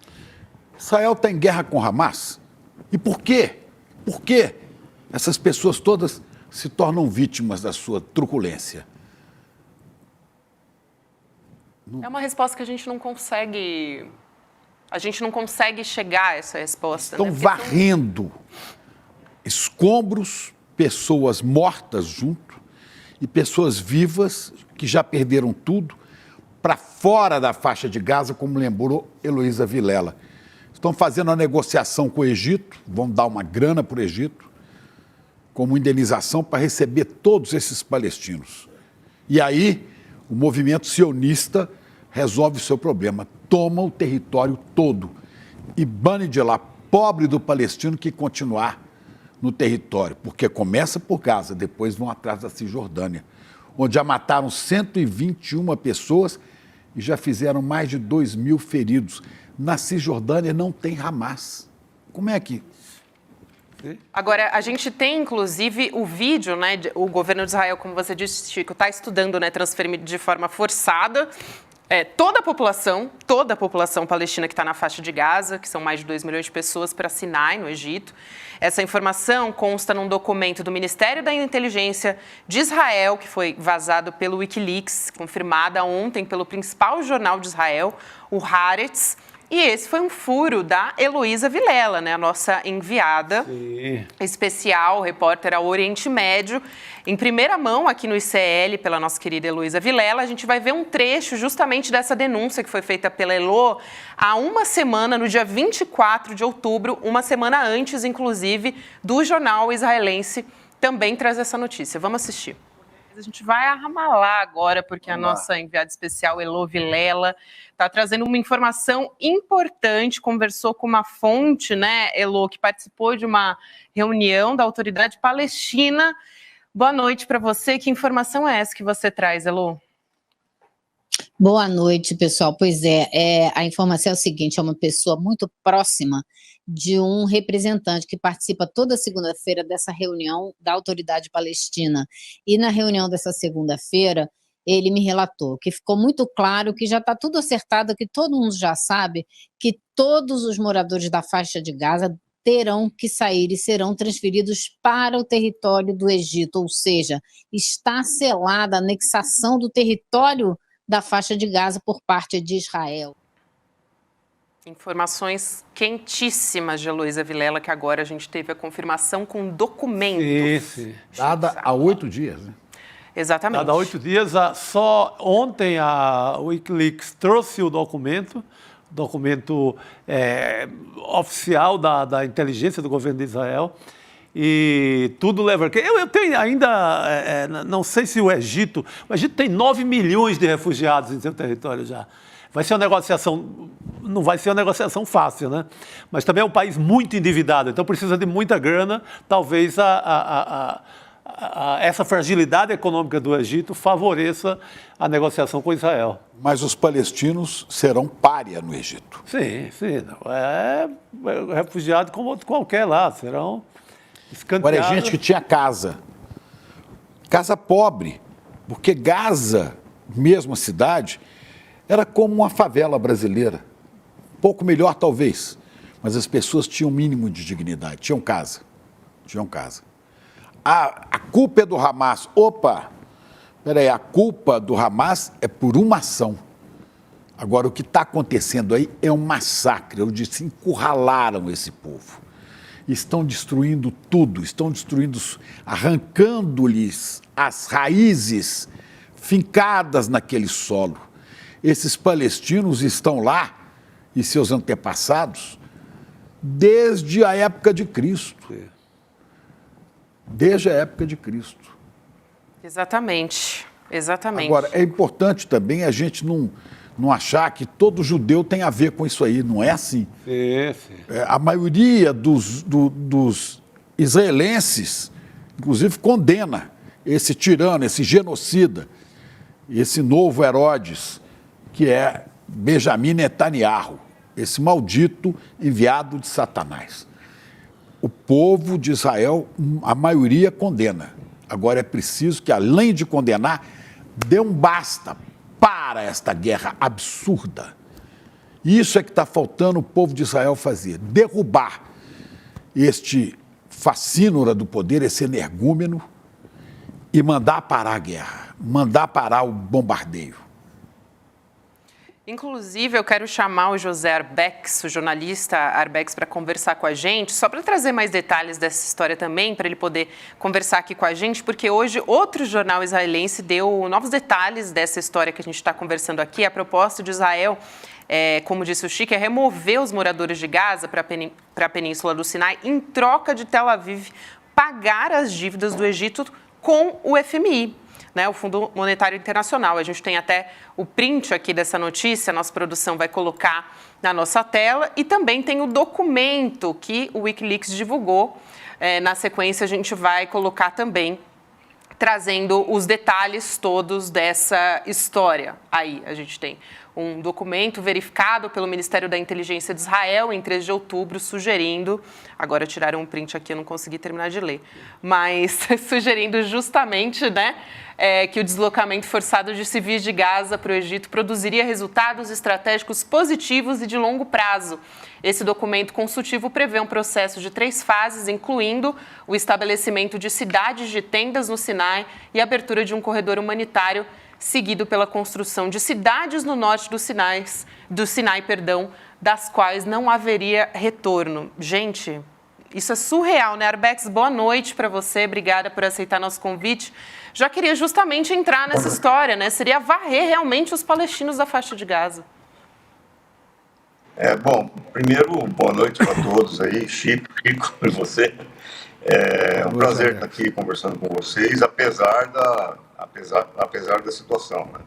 Israel está em guerra com Hamas? E por quê? Por que essas pessoas todas se tornam vítimas da sua truculência? É uma resposta que a gente não consegue... A gente não consegue chegar a essa resposta. Estão varrendo escombros, pessoas mortas junto e pessoas vivas que já perderam tudo para fora da faixa de Gaza, como lembrou Heloísa Vilela. Estão fazendo a negociação com o Egito, vão dar uma grana para o Egito como indenização para receber todos esses palestinos. E aí o movimento sionista resolve o seu problema, toma o território todo e bane de lá, pobre do palestino que continuar no território, porque começa por Gaza, depois vão atrás da Cisjordânia, onde já mataram 121 pessoas e já fizeram mais de 2.000 feridos. Na Cisjordânia não tem Hamas. Como é que... Agora, a gente tem, inclusive, o vídeo, né? O governo de Israel, como você disse, Chico, está estudando, né, transferir de forma forçada toda a população palestina que está na faixa de Gaza, que são mais de 2 milhões de pessoas, para Sinai, no Egito. Essa informação consta num documento do Ministério da Inteligência de Israel, que foi vazado pelo Wikileaks, confirmada ontem pelo principal jornal de Israel, o Haaretz. E esse foi um furo da Heloísa Vilela, né, a nossa enviada especial, repórter ao Oriente Médio. Em primeira mão, aqui no ICL, pela nossa querida Heloísa Vilela, a gente vai ver um trecho justamente dessa denúncia que foi feita pela Elo há uma semana, no dia 24 de outubro, uma semana antes, inclusive, do jornal israelense também traz essa notícia. Vamos assistir. A gente vai a Ramallah agora, porque a nossa enviada especial, Elo Vilela, está trazendo uma informação importante, conversou com uma fonte, né, Elo, que participou de uma reunião da autoridade palestina. Boa noite para você. Que informação é essa que você traz, Elo? Boa noite, pessoal. Pois a informação é o seguinte, é uma pessoa muito próxima de um representante que participa toda segunda-feira dessa reunião da autoridade palestina. E na reunião dessa segunda-feira, ele me relatou que ficou muito claro que já está tudo acertado, que todo mundo já sabe que todos os moradores da faixa de Gaza terão que sair e serão transferidos para o território do Egito, ou seja, está selada a anexação do território da faixa de Gaza por parte de Israel. Informações quentíssimas de Heloísa Vilela, que agora a gente teve a confirmação com documentos. Sim. Dada há 8 dias, né? Exatamente. Dada há 8 dias, só ontem a Wikileaks trouxe o documento oficial da inteligência do governo de Israel, e tudo leva... Eu tenho ainda, não sei se o Egito tem 9 milhões de refugiados em seu território já. Vai ser uma negociação, não vai ser uma negociação fácil, né? Mas também é um país muito endividado, então precisa de muita grana. Talvez essa fragilidade econômica do Egito favoreça a negociação com Israel. Mas os palestinos serão pária no Egito. Sim. Não. Refugiado como outro qualquer lá, serão escanteados. Agora é gente que tinha casa pobre, porque Gaza, mesmo a cidade, era como uma favela brasileira. Pouco melhor, talvez, mas as pessoas tinham um mínimo de dignidade, tinham casa. A culpa é do Hamas. A culpa do Hamas é por uma ação. Agora, o que está acontecendo aí é um massacre. Eu disse, encurralaram esse povo. estão destruindo tudo, estão destruindo, arrancando-lhes as raízes fincadas naquele solo. Esses palestinos estão lá, e seus antepassados, desde a época de Cristo. Desde a época de Cristo. Exatamente, exatamente. Agora, é importante também a gente não achar que todo judeu tem a ver com isso aí, não é assim. A maioria dos israelenses, inclusive, condena esse tirano, esse genocida, esse novo Herodes, que é Benjamin Netanyahu, esse maldito enviado de Satanás. O povo de Israel, a maioria condena. Agora é preciso que, além de condenar, dê um basta para esta guerra absurda. Isso é que está faltando o povo de Israel fazer, derrubar este facínora do poder, esse energúmeno, e mandar parar a guerra, mandar parar o bombardeio. Inclusive, eu quero chamar o José Arbex, o jornalista Arbex, para conversar com a gente, só para trazer mais detalhes dessa história também, para ele poder conversar aqui com a gente, porque hoje outro jornal israelense deu novos detalhes dessa história que a gente está conversando aqui. A proposta de Israel, como disse o Chico, é remover os moradores de Gaza para a Península do Sinai em troca de Tel Aviv pagar as dívidas do Egito com o FMI. Né, o Fundo Monetário Internacional. A gente tem até o print aqui dessa notícia, a nossa produção vai colocar na nossa tela, e também tem o documento que o Wikileaks divulgou. Na sequência, a gente vai colocar também, trazendo os detalhes todos dessa história. Aí a gente tem um documento verificado pelo Ministério da Inteligência de Israel em 3 de outubro, sugerindo, agora tiraram um print aqui, eu não consegui terminar de ler, mas sugerindo justamente, né, que o deslocamento forçado de civis de Gaza para o Egito produziria resultados estratégicos positivos e de longo prazo. Esse documento consultivo prevê um processo de 3 fases, incluindo o estabelecimento de cidades de tendas no Sinai e a abertura de um corredor humanitário, seguido pela construção de cidades no norte do Sinai, das quais não haveria retorno. Gente, isso é surreal, né? Arbex, boa noite para você, obrigada por aceitar nosso convite. Já queria justamente entrar nessa história, né? Seria varrer realmente os palestinos da faixa de Gaza. Bom, primeiro, boa noite para todos aí, Chico e você. É um prazer estar aqui conversando com vocês, apesar da situação, né?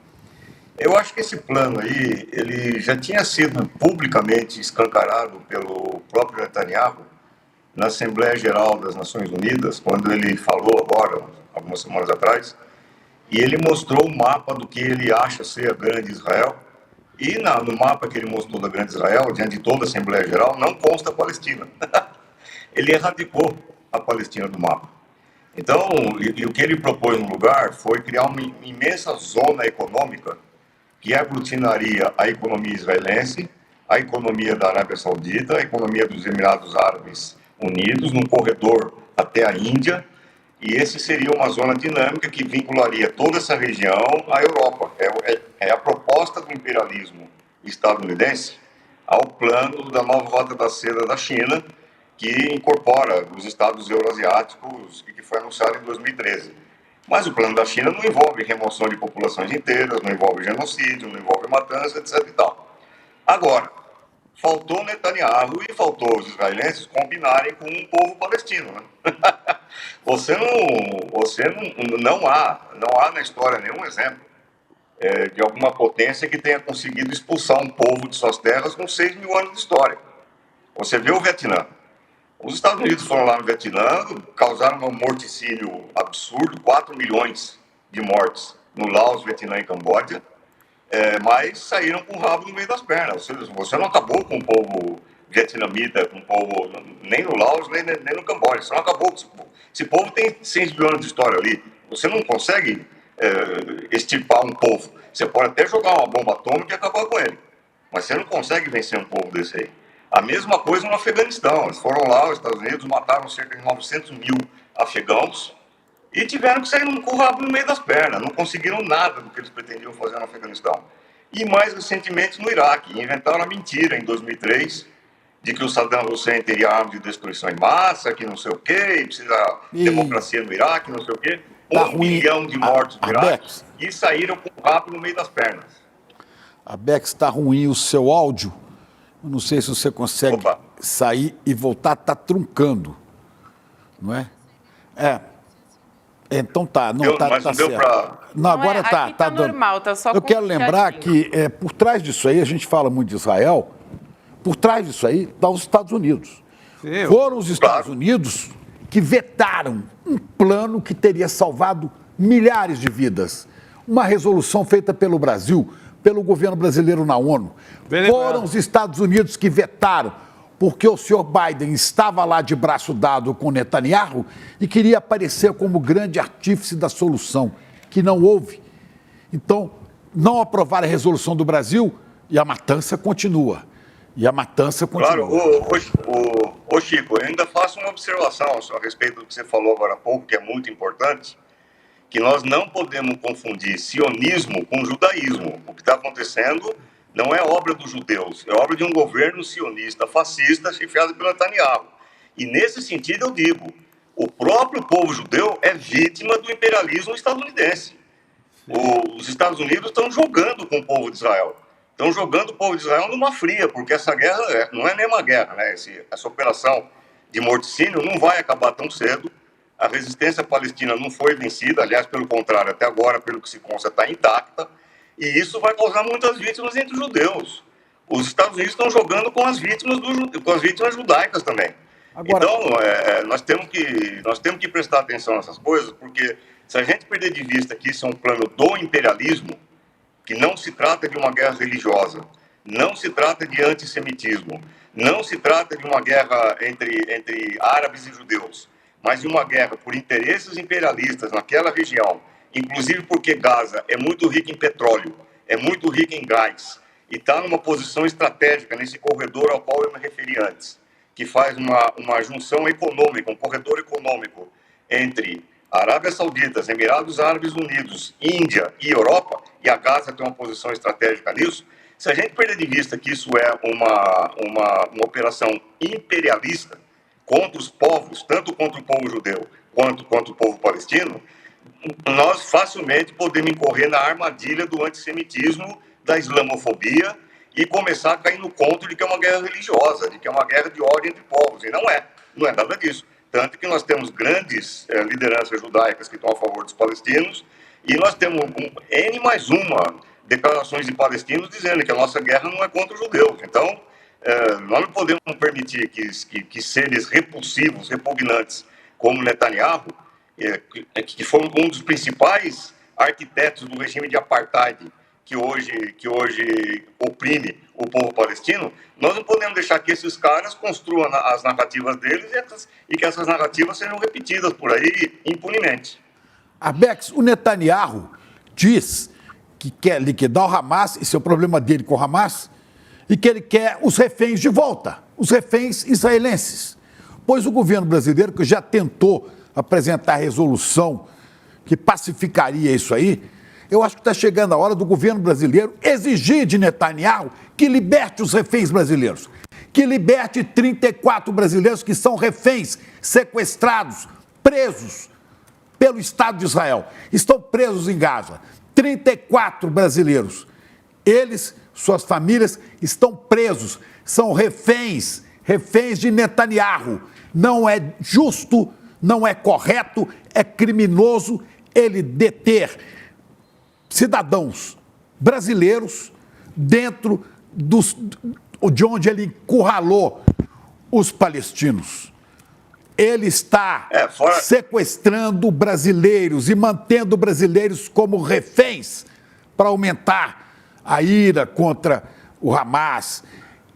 Eu acho que esse plano aí, ele já tinha sido publicamente escancarado pelo próprio Netanyahu na Assembleia Geral das Nações Unidas, quando ele falou agora, algumas semanas atrás, e ele mostrou o mapa do que ele acha ser a Grande Israel, e no mapa que ele mostrou da Grande Israel, diante de toda a Assembleia Geral, não consta a Palestina. Ele erradicou a Palestina do mapa. Então, e o que ele propôs no lugar foi criar uma imensa zona econômica que aglutinaria a economia israelense, a economia da Arábia Saudita, a economia dos Emirados Árabes Unidos, num corredor até a Índia, e esse seria uma zona dinâmica que vincularia toda essa região à Europa. É a proposta do imperialismo estadunidense ao plano da nova rota da seda da China, que incorpora os estados euroasiáticos e que foi anunciado em 2013. Mas o plano da China não envolve remoção de populações inteiras, não envolve genocídio, não envolve matança, etc. e tal. Agora, faltou Netanyahu e faltou os israelenses combinarem com um povo palestino, né? Não há na história nenhum exemplo de alguma potência que tenha conseguido expulsar um povo de suas terras com 6 mil anos de história. Você vê o Vietnã. Os Estados Unidos foram lá no Vietnã, causaram um morticínio absurdo, 4 milhões de mortes no Laos, Vietnã e Camboja, mas saíram com o rabo no meio das pernas. Você não acabou com o povo vietnamita, com o povo, nem no Laos, nem no Camboja. Você não acabou com esse povo. Esse povo tem 6 milhões de história ali. Você não consegue extirpar um povo. Você pode até jogar uma bomba atômica e acabar com ele, mas você não consegue vencer um povo desse aí. A mesma coisa no Afeganistão. Eles foram lá, os Estados Unidos mataram cerca de 900 mil afegãos e tiveram que sair com o rabo no meio das pernas. Não conseguiram nada do que eles pretendiam fazer no Afeganistão. E mais recentemente no Iraque. Inventaram a mentira em 2003 de que o Saddam Hussein teria armas de destruição em massa, que não sei o quê, e precisa democracia no Iraque, não sei o quê. 1 milhão de mortos no Iraque e saíram com o rabo no meio das pernas. A Bex, está ruim o seu áudio. Eu não sei se você consegue sair e voltar, está truncando. Não é? Então tá, não está certo. Não, agora está. Tá normal, tá só. Eu quero lembrar que por trás disso aí, a gente fala muito de Israel, por trás disso aí está os Estados Unidos. Sim, foram os Estados Unidos que vetaram um plano que teria salvado milhares de vidas. Uma resolução feita pelo Brasil, pelo governo brasileiro na ONU. Foram os Estados Unidos que vetaram, porque o senhor Biden estava lá de braço dado com Netanyahu e queria aparecer como grande artífice da solução, que não houve. Então, não aprovaram a resolução do Brasil e a matança continua. Claro, ô Chico, eu ainda faço uma observação a respeito do que você falou agora há pouco, que é muito importante, que nós não podemos confundir sionismo com judaísmo. O que está acontecendo não é obra dos judeus, é obra de um governo sionista fascista chefiado pelo Netanyahu. E nesse sentido eu digo, o próprio povo judeu é vítima do imperialismo estadunidense. Os Estados Unidos estão jogando com o povo de Israel. Estão jogando o povo de Israel numa fria, porque essa guerra não é nem uma guerra, né? Essa operação de morticínio não vai acabar tão cedo. A resistência palestina não foi vencida, aliás, pelo contrário, até agora, pelo que se consta, está intacta. E isso vai causar muitas vítimas entre os judeus. Os Estados Unidos estão jogando com as vítimas, com as vítimas judaicas também. Agora... Então, nós temos que prestar atenção nessas coisas, porque se a gente perder de vista que isso é um plano do imperialismo, que não se trata de uma guerra religiosa, não se trata de antissemitismo, não se trata de uma guerra entre árabes e judeus, mas de uma guerra por interesses imperialistas naquela região, inclusive porque Gaza é muito rica em petróleo, é muito rica em gás, e está numa posição estratégica nesse corredor ao qual eu me referi antes, que faz uma junção econômica, um corredor econômico entre Arábia Saudita, Emirados Árabes Unidos, Índia e Europa, e a Gaza tem uma posição estratégica nisso. Se a gente perder de vista que isso é uma operação imperialista contra os povos, tanto contra o povo judeu quanto contra o povo palestino, nós facilmente podemos incorrer na armadilha do antissemitismo, da islamofobia e começar a cair no conto de que é uma guerra religiosa, de que é uma guerra de ódio entre povos. E não é nada disso. Tanto que nós temos grandes lideranças judaicas que estão a favor dos palestinos e nós temos N mais uma declarações de palestinos dizendo que a nossa guerra não é contra os judeus. Então, nós não podemos permitir que seres repulsivos, repugnantes, como Netanyahu, que foi um dos principais arquitetos do regime de apartheid que hoje oprime o povo palestino, nós não podemos deixar que esses caras construam as narrativas deles e que essas narrativas sejam repetidas por aí impunemente. Arbex, o Netanyahu diz que quer liquidar o Hamas, esse é o problema dele com o Hamas, e que ele quer os reféns de volta, os reféns israelenses. Pois o governo brasileiro, que já tentou apresentar a resolução que pacificaria isso aí, eu acho que está chegando a hora do governo brasileiro exigir de Netanyahu que liberte os reféns brasileiros, que liberte 34 brasileiros que são reféns, sequestrados, presos pelo Estado de Israel. Estão presos em Gaza. 34 brasileiros. Eles, suas famílias, estão presos. São reféns de Netanyahu. Não é justo, não é correto, é criminoso ele deter cidadãos brasileiros dentro de onde ele encurralou os palestinos. Ele está sequestrando brasileiros e mantendo brasileiros como reféns para aumentar a ira contra o Hamas.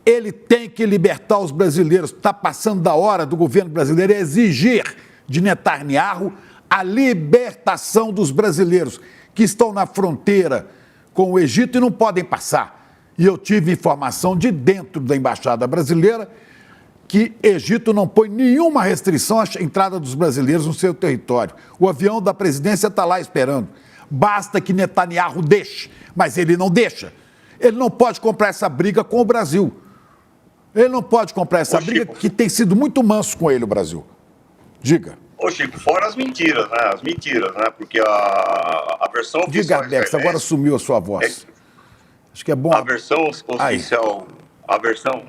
Ele tem que libertar os brasileiros. Está passando da hora do governo brasileiro exigir de Netanyahu a libertação dos brasileiros que estão na fronteira com o Egito e não podem passar. E eu tive informação de dentro da Embaixada Brasileira que Egito não põe nenhuma restrição à entrada dos brasileiros no seu território. O avião da presidência está lá esperando. Basta que Netanyahu deixe, mas ele não deixa. Ele não pode comprar essa briga com o Brasil. Ele não pode comprar essa briga, Chico, que tem sido muito manso com ele, o Brasil. Diga. Ô, Chico, fora as mentiras, né? As mentiras, né? Porque a versão oficial... Diga, Arbex, agora sumiu a sua voz. Acho que é bom... A versão oficial... A versão...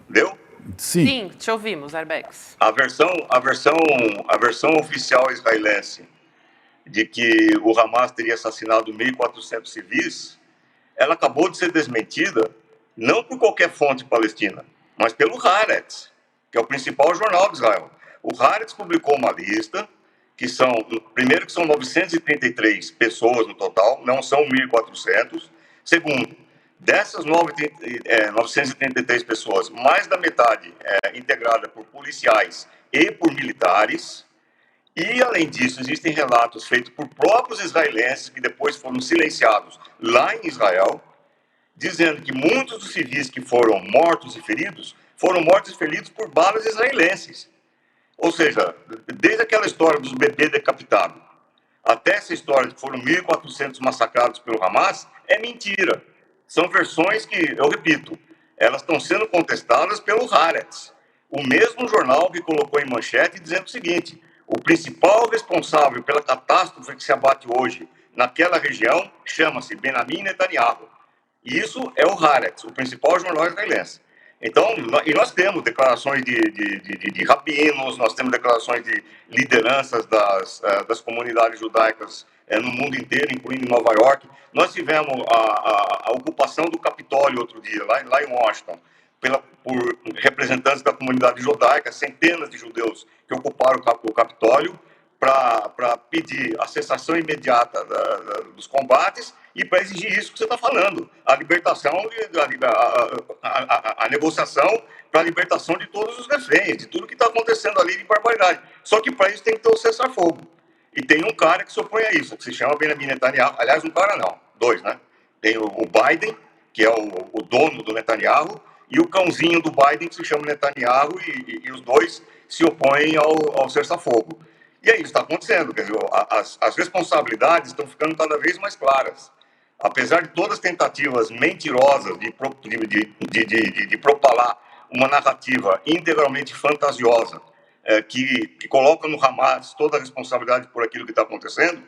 Deu? Sim. Sim, te ouvimos, Arbex. A versão oficial israelense de que o Hamas teria assassinado 1.400 civis, ela acabou de ser desmentida não por qualquer fonte palestina, mas pelo Haaretz, que é o principal jornal de Israel. O Haaretz publicou uma lista que são 933 pessoas no total, não são 1.400. Segundo, dessas 933 pessoas, mais da metade é integrada por policiais e por militares. E, além disso, existem relatos feitos por próprios israelenses, que depois foram silenciados lá em Israel, dizendo que muitos dos civis que foram mortos e feridos por balas israelenses. Ou seja, desde aquela história dos bebês decapitados até essa história de que foram 1.400 massacrados pelo Hamas, é mentira. São versões que, eu repito, elas estão sendo contestadas pelo Haaretz, o mesmo jornal que colocou em manchete dizendo o seguinte: o principal responsável pela catástrofe que se abate hoje naquela região chama-se Benjamin Netanyahu. E isso é o Haaretz, o principal jornal israelense. Então, e nós temos declarações de rabinos, nós temos declarações de lideranças das comunidades judaicas no mundo inteiro, incluindo em Nova York. Nós tivemos a ocupação do Capitólio outro dia, lá em Washington, por representantes da comunidade judaica, centenas de judeus que ocuparam o Capitólio para pedir a cessação imediata dos combates e para exigir isso que você está falando, a libertação, a negociação para a libertação de todos os reféns, de tudo que está acontecendo ali de barbaridade. Só que para isso tem que ter o cessar-fogo. E tem um cara que se opõe a isso, que se chama Benjamin Netanyahu. Aliás, um cara não, dois, né? Tem o Biden, que é o dono do Netanyahu, e o cãozinho do Biden, que se chama Netanyahu, e os dois se opõem ao cessar-fogo. E aí isso está acontecendo, quer dizer, as responsabilidades estão ficando cada vez mais claras. Apesar de todas as tentativas mentirosas de propalar uma narrativa integralmente fantasiosa, que coloca no Hamas toda a responsabilidade por aquilo que está acontecendo,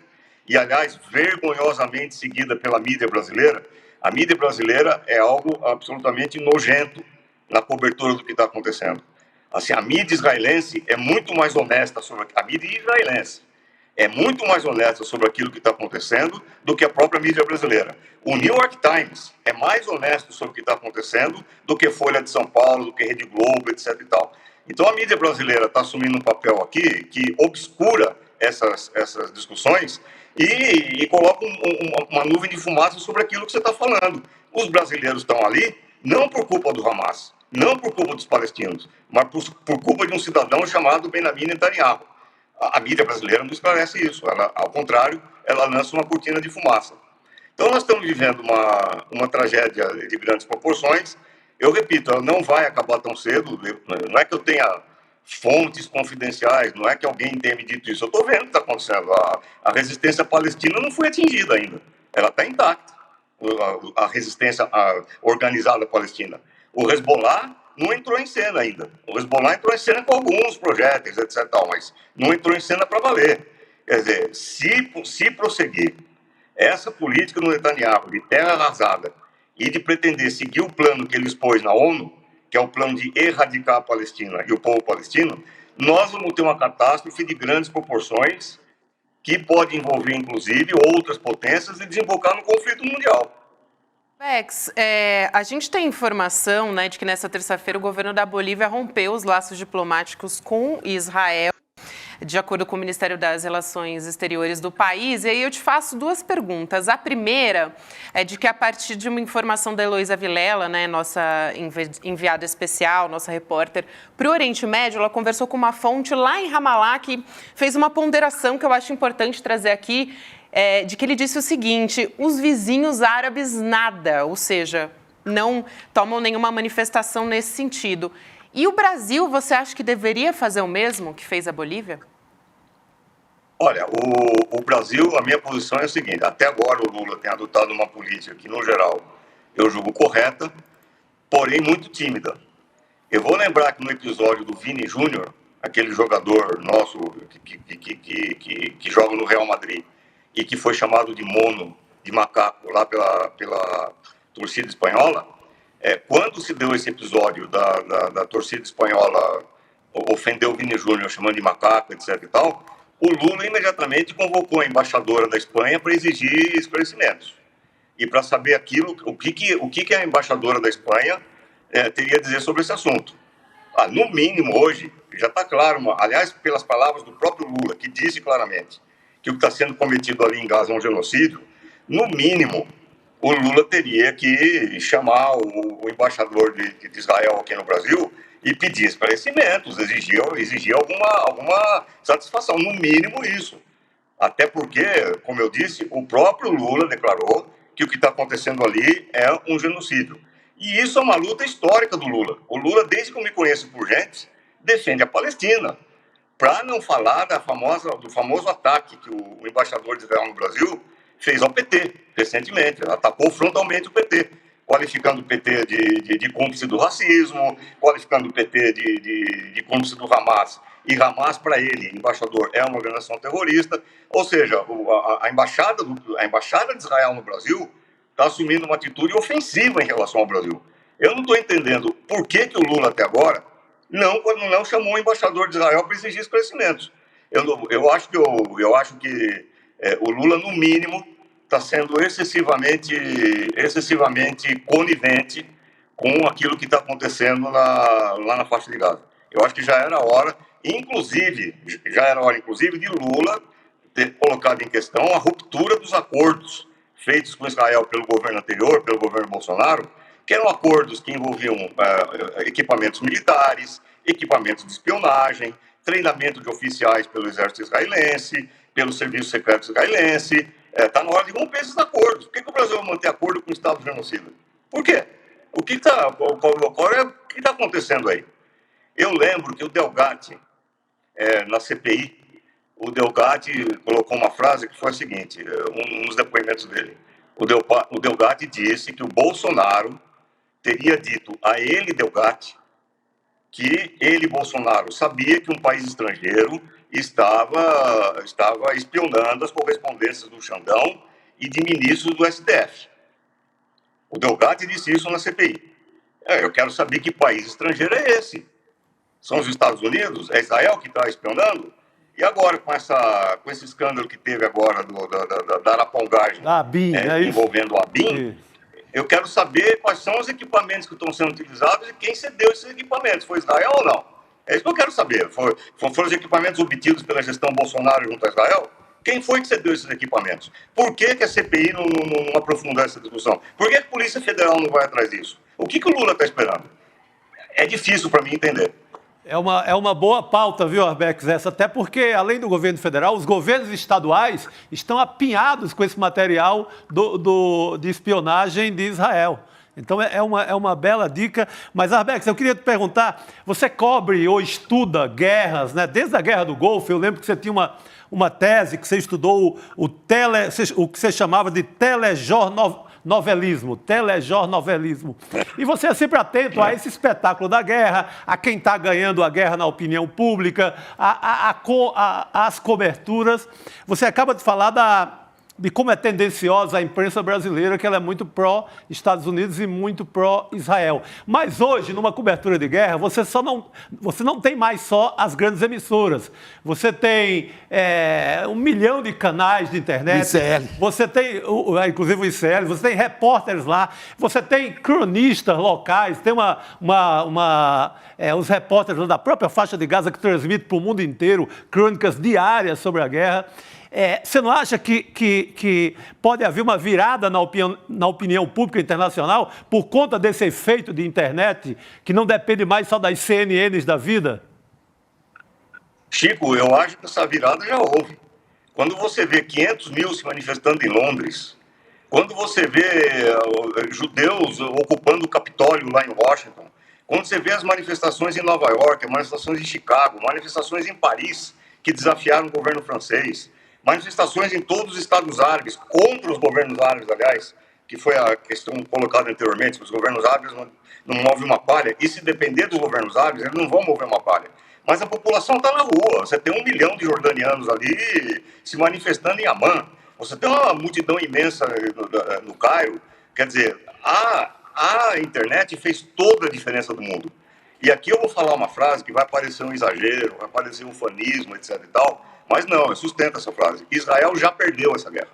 e, aliás, vergonhosamente seguida pela mídia brasileira, a mídia brasileira é algo absolutamente nojento na cobertura do que está acontecendo. Assim, a mídia israelense é muito mais honesta sobre a mídia israelense é muito mais honesta sobre aquilo que está acontecendo do que a própria mídia brasileira. O New York Times é mais honesto sobre o que está acontecendo do que Folha de São Paulo, do que Rede Globo, etc. e tal. Então a mídia brasileira está assumindo um papel aqui que obscura essas discussões e coloca uma nuvem de fumaça sobre aquilo que você está falando. Os brasileiros estão ali não por culpa do Hamas, não por culpa dos palestinos, mas por culpa de um cidadão chamado Benjamin Netanyahu. A mídia brasileira não esclarece isso, ela, ao contrário, ela lança uma cortina de fumaça. Então nós estamos vivendo uma tragédia de grandes proporções. Eu repito, ela não vai acabar tão cedo, não é que eu tenha fontes confidenciais, não é que alguém tenha me dito isso, eu estou vendo o que está acontecendo. A resistência palestina não foi atingida ainda, ela está intacta, a resistência organizada palestina. O Hezbollah não entrou em cena ainda. O Hezbollah entrou em cena com alguns projéteis, etc., mas não entrou em cena para valer. Quer dizer, se prosseguir essa política do Netanyahu de terra arrasada e de pretender seguir o plano que ele expôs na ONU, que é o plano de erradicar a Palestina e o povo palestino, nós vamos ter uma catástrofe de grandes proporções que pode envolver, inclusive, outras potências e desembocar no conflito mundial. Bex, a gente tem informação, né, de que nessa terça-feira o governo da Bolívia rompeu os laços diplomáticos com Israel, de acordo com o Ministério das Relações Exteriores do país. E aí eu te faço duas perguntas. A primeira é de que, a partir de uma informação da Heloísa Vilela, né, nossa enviada especial, nossa repórter para o Oriente Médio, ela conversou com uma fonte lá em Ramallah que fez uma ponderação que eu acho importante trazer aqui, de que ele disse o seguinte: os vizinhos árabes nada, ou seja, não tomam nenhuma manifestação nesse sentido. E o Brasil, você acha que deveria fazer o mesmo que fez a Bolívia? Olha, o Brasil, a minha posição é a seguinte: até agora o Lula tem adotado uma política que, no geral, eu julgo correta, porém muito tímida. Eu vou lembrar que no episódio do Vini Júnior, aquele jogador nosso que joga no Real Madrid e que foi chamado de mono, de macaco, lá pela torcida espanhola, quando se deu esse episódio da torcida espanhola ofender o Vini Júnior chamando de macaco, etc e tal, o Lula imediatamente convocou a embaixadora da Espanha para exigir esclarecimentos e para saber aquilo, o que a embaixadora da Espanha teria a dizer sobre esse assunto. No mínimo, hoje, já está claro, aliás, pelas palavras do próprio Lula, que disse claramente que o que está sendo cometido ali em Gaza é um genocídio, no mínimo, o Lula teria que chamar o embaixador de Israel aqui no Brasil e pedir esclarecimentos, exigir alguma satisfação, no mínimo isso. Até porque, como eu disse, o próprio Lula declarou que o que está acontecendo ali é um genocídio. E isso é uma luta histórica do Lula. O Lula, desde que eu me conheço por gente, defende a Palestina. Para não falar do famoso ataque que o embaixador de Israel no Brasil fez ao PT, recentemente. Atacou frontalmente o PT, qualificando o PT de cúmplice do racismo, qualificando o PT de cúmplice do Hamas. E Hamas, para ele, embaixador, é uma organização terrorista. Ou seja, a embaixada de Israel no Brasil está assumindo uma atitude ofensiva em relação ao Brasil. Eu não estou entendendo por que o Lula, até agora, não chamou o embaixador de Israel para exigir esclarecimentos. Eu acho que o Lula, no mínimo, está sendo excessivamente conivente com aquilo que está acontecendo lá na faixa de Gaza. Eu acho que já era hora, inclusive, de Lula ter colocado em questão a ruptura dos acordos feitos com Israel pelo governo anterior, pelo governo Bolsonaro, que eram acordos que envolviam equipamentos militares, equipamentos de espionagem, treinamento de oficiais pelo exército israelense, pelo serviço secreto israelense. Está na hora de romper esses acordos. Por que o Brasil vai manter acordo com o Estado genocida? Por quê? O que está acontecendo aí? Eu lembro que o Delgatti, na CPI, o Delgatti colocou uma frase que foi a seguinte, um dos depoimentos dele. O Delgatti disse que o Bolsonaro teria dito a ele, Delgatti, que ele, Bolsonaro, sabia que um país estrangeiro estava espionando as correspondências do Xandão e de ministros do STF. O Delgatti disse isso na CPI. Eu quero saber que país estrangeiro é esse. São os Estados Unidos? É Israel que está espionando? E agora, com esse escândalo que teve agora da arapongagem envolvendo a ABIN, eu quero saber quais são os equipamentos que estão sendo utilizados e quem cedeu esses equipamentos. Foi Israel ou não? É isso que eu quero saber. Foram os equipamentos obtidos pela gestão Bolsonaro junto a Israel? Quem foi que cedeu esses equipamentos? Por que a CPI não aprofundou essa discussão? Por que a Polícia Federal não vai atrás disso? O que o Lula está esperando? É difícil para mim entender. É uma boa pauta, viu, Arbex, essa, até porque, além do governo federal, os governos estaduais estão apinhados com esse material de espionagem de Israel. Então, é uma bela dica. Mas, Arbex, eu queria te perguntar, você cobre ou estuda guerras, né? Desde a Guerra do Golfo, eu lembro que você tinha uma tese que você estudou o que você chamava de telejornalismo. E você é sempre atento a esse espetáculo da guerra, a quem está ganhando a guerra na opinião pública, às coberturas. Você acaba de falar de como é tendenciosa a imprensa brasileira, que ela é muito pró-Estados Unidos e muito pró-Israel. Mas hoje, numa cobertura de guerra, você não tem mais só as grandes emissoras. Você tem 1 milhão de canais de internet. ICL. Você tem, inclusive o ICL, você tem repórteres lá, você tem cronistas locais, tem os repórteres da própria faixa de Gaza que transmitem para o mundo inteiro crônicas diárias sobre a guerra. Você não acha que pode haver uma virada na opinião pública internacional por conta desse efeito de internet, que não depende mais só das CNNs da vida? Chico, eu acho que essa virada já houve. Quando você vê 500 mil se manifestando em Londres, quando você vê judeus ocupando o Capitólio lá em Washington, quando você vê as manifestações em Nova York, manifestações em Chicago, manifestações em Paris, que desafiaram o governo francês, manifestações em todos os estados árabes, contra os governos árabes, aliás, que foi a questão colocada anteriormente, que os governos árabes não movem uma palha, e se depender dos governos árabes, eles não vão mover uma palha. Mas a população está na rua, você tem 1 milhão de jordanianos ali se manifestando em Amman, você tem uma multidão imensa no Cairo, quer dizer, a internet fez toda a diferença do mundo. E aqui eu vou falar uma frase que vai parecer um exagero, vai parecer um fanismo, etc e tal, mas não, eu sustento essa frase. Israel já perdeu essa guerra.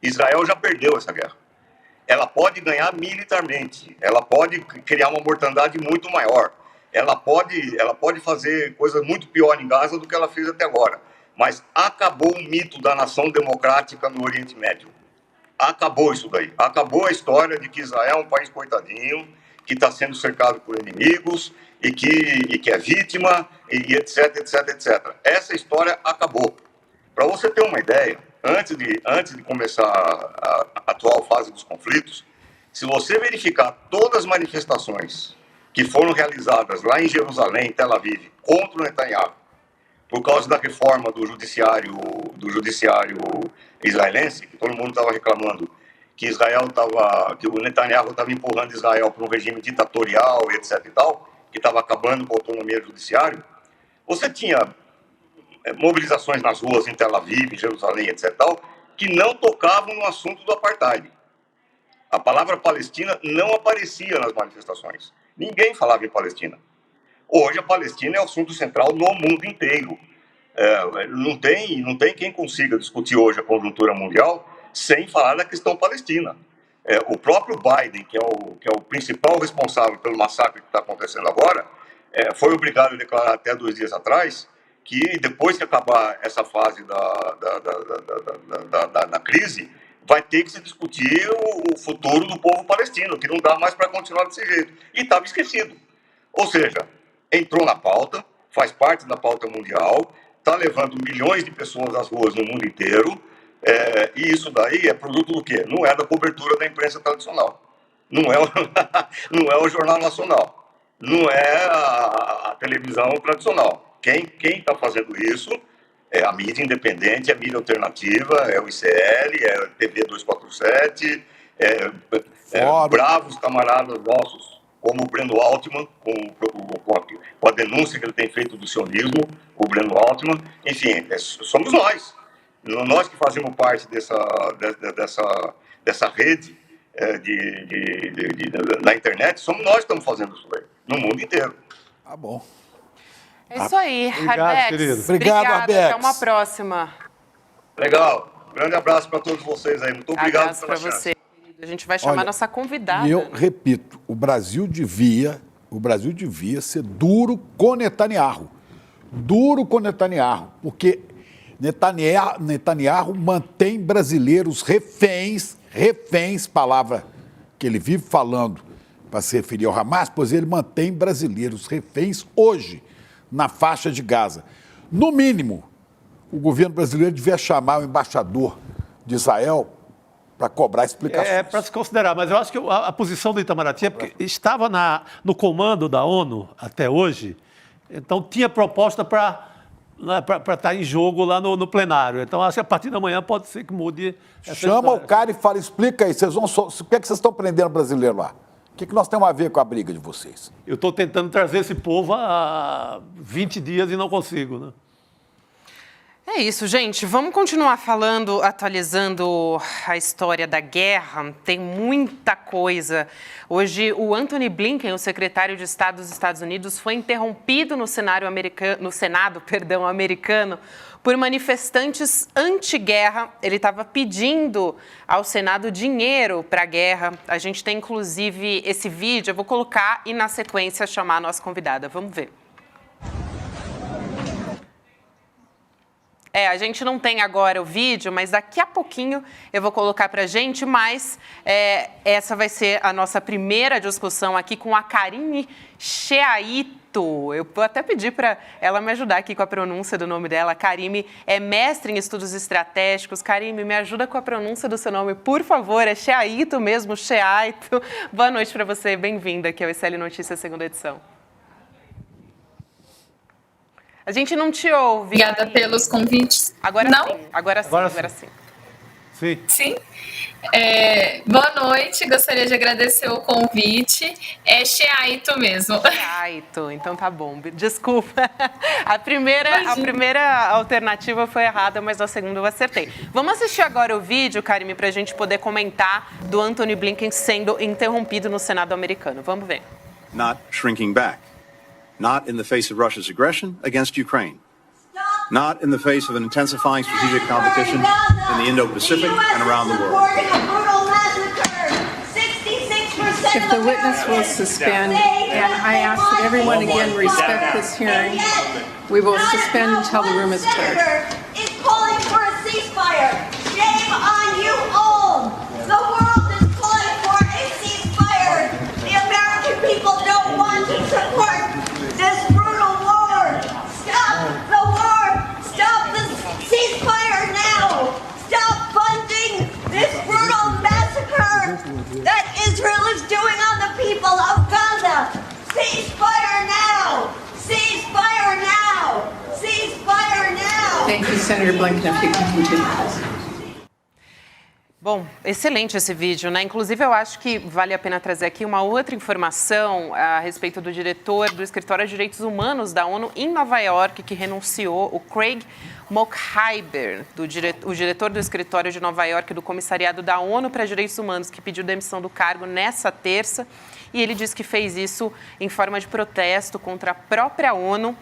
Israel já perdeu essa guerra. Ela pode ganhar militarmente, ela pode criar uma mortandade muito maior, ela pode fazer coisas muito pior em Gaza do que ela fez até agora. Mas acabou o mito da nação democrática no Oriente Médio. Acabou isso daí. Acabou a história de que Israel é um país coitadinho, que está sendo cercado por inimigos e que é vítima, e etc, etc, etc. Essa história acabou. Para você ter uma ideia, antes de começar a atual fase dos conflitos, se você verificar todas as manifestações que foram realizadas lá em Jerusalém, em Tel Aviv, contra o Netanyahu, por causa da reforma do judiciário israelense, que todo mundo estava reclamando que o Netanyahu estava empurrando Israel para um regime ditatorial, etc e tal, que estava acabando com a autonomia do judiciário, você tinha mobilizações nas ruas em Tel Aviv, em Jerusalém, etc e tal, que não tocavam no assunto do apartheid. A palavra Palestina não aparecia nas manifestações. Ninguém falava em Palestina. Hoje a Palestina é o assunto central no mundo inteiro. Não tem quem consiga discutir hoje a conjuntura mundial sem falar da questão palestina. O próprio Biden, que é o principal responsável pelo massacre que está acontecendo agora, foi obrigado a declarar até 2 dias atrás que depois que acabar essa fase da crise, vai ter que se discutir o futuro do povo palestino, que não dá mais para continuar desse jeito. E estava esquecido. Ou seja, entrou na pauta, faz parte da pauta mundial, está levando milhões de pessoas às ruas no mundo inteiro, e isso daí é produto do quê? Não é da cobertura da imprensa tradicional, não é o Jornal Nacional, não é a televisão tradicional. Quem está fazendo isso é a mídia independente, é a mídia alternativa, é o ICL, é a TV 247, bravos camaradas nossos, como o Breno Altman, com a denúncia que ele tem feito do sionismo, o Breno Altman, enfim, somos nós. Nós que fazemos parte dessa rede na internet, somos nós que estamos fazendo isso aí, no mundo inteiro. Tá bom. É isso aí, Obrigado, Arbex. querido. Obrigado, Arbex. Até uma próxima. Legal. Grande abraço para todos vocês aí. Muito obrigado Abraço pela para chance. você, querido. A gente vai chamar nossa convidada. E eu repito, o Brasil devia ser duro com Netanyahu. Duro com Netanyahu, porque Netanyahu mantém brasileiros reféns, palavra que ele vive falando para se referir ao Hamas, pois ele mantém brasileiros reféns hoje na faixa de Gaza. No mínimo, o governo brasileiro devia chamar o embaixador de Israel para cobrar explicações. É para se considerar, mas eu acho que a posição do Itamaraty é porque estava no comando da ONU até hoje, então tinha proposta para estar em jogo lá no plenário. Então, acho que a partir da manhã pode ser que mude essa Chama história. o cara e fala, explica aí, por que vocês estão prendendo brasileiro lá? O que nós temos a ver com a briga de vocês? Eu estou tentando trazer esse povo há 20 dias e não consigo, né? É isso, gente. Vamos continuar falando, atualizando a história da guerra. Tem muita coisa. Hoje, o Antony Blinken, o secretário de Estado dos Estados Unidos, foi interrompido no Senado americano por manifestantes anti-guerra. Ele estava pedindo ao Senado dinheiro para a guerra. A gente tem, inclusive, esse vídeo. Eu vou colocar e, na sequência, chamar a nossa convidada. Vamos ver. A gente não tem agora o vídeo, mas daqui a pouquinho eu vou colocar para a gente, mas essa vai ser a nossa primeira discussão aqui com a Karime Sheaito. Eu vou até pedir para ela me ajudar aqui com a pronúncia do nome dela. A Karime é mestre em estudos estratégicos. Karime, me ajuda com a pronúncia do seu nome, por favor. É Sheaito mesmo, Sheaito. Boa noite para você, bem-vinda aqui ao ICL Notícias, segunda edição. A gente não te ouve. Obrigada pelos convites. Agora não? sim, agora sim. Sim. Sim. Boa noite, gostaria de agradecer o convite. É Sheaito mesmo. Sheaito, então tá bom. Desculpa. A primeira alternativa foi errada, mas a segunda eu acertei. Vamos assistir agora o vídeo, Karime, pra gente poder comentar do Antony Blinken sendo interrompido no Senado americano. Vamos ver. Not shrinking back. Not in the face of Russia's aggression against Ukraine. Not in the face of an intensifying strategic competition in the Indo-Pacific and around the world. If the witness will suspend, and I ask that everyone again respect this hearing, we will suspend until the room is cleared. Is calling for a ceasefire. Shame on you all. The world is calling for a ceasefire. The American people don't want to support this brutal war. Stop the war. Stop the ceasefire now. Stop funding this brutal massacre that Israel is doing on the people of Gaza. Ceasefire now. Ceasefire now. Ceasefire now. Thank you, Senator Blinken, if you can continue. Bom, excelente esse vídeo, né? Inclusive, eu acho que vale a pena trazer aqui uma outra informação a respeito do diretor do Escritório de Direitos Humanos da ONU em Nova York, que renunciou, o Craig Mokhiber, o diretor do Escritório de Nova York do Comissariado da ONU para Direitos Humanos, que pediu demissão do cargo nessa terça. E ele disse que fez isso em forma de protesto contra a própria ONU.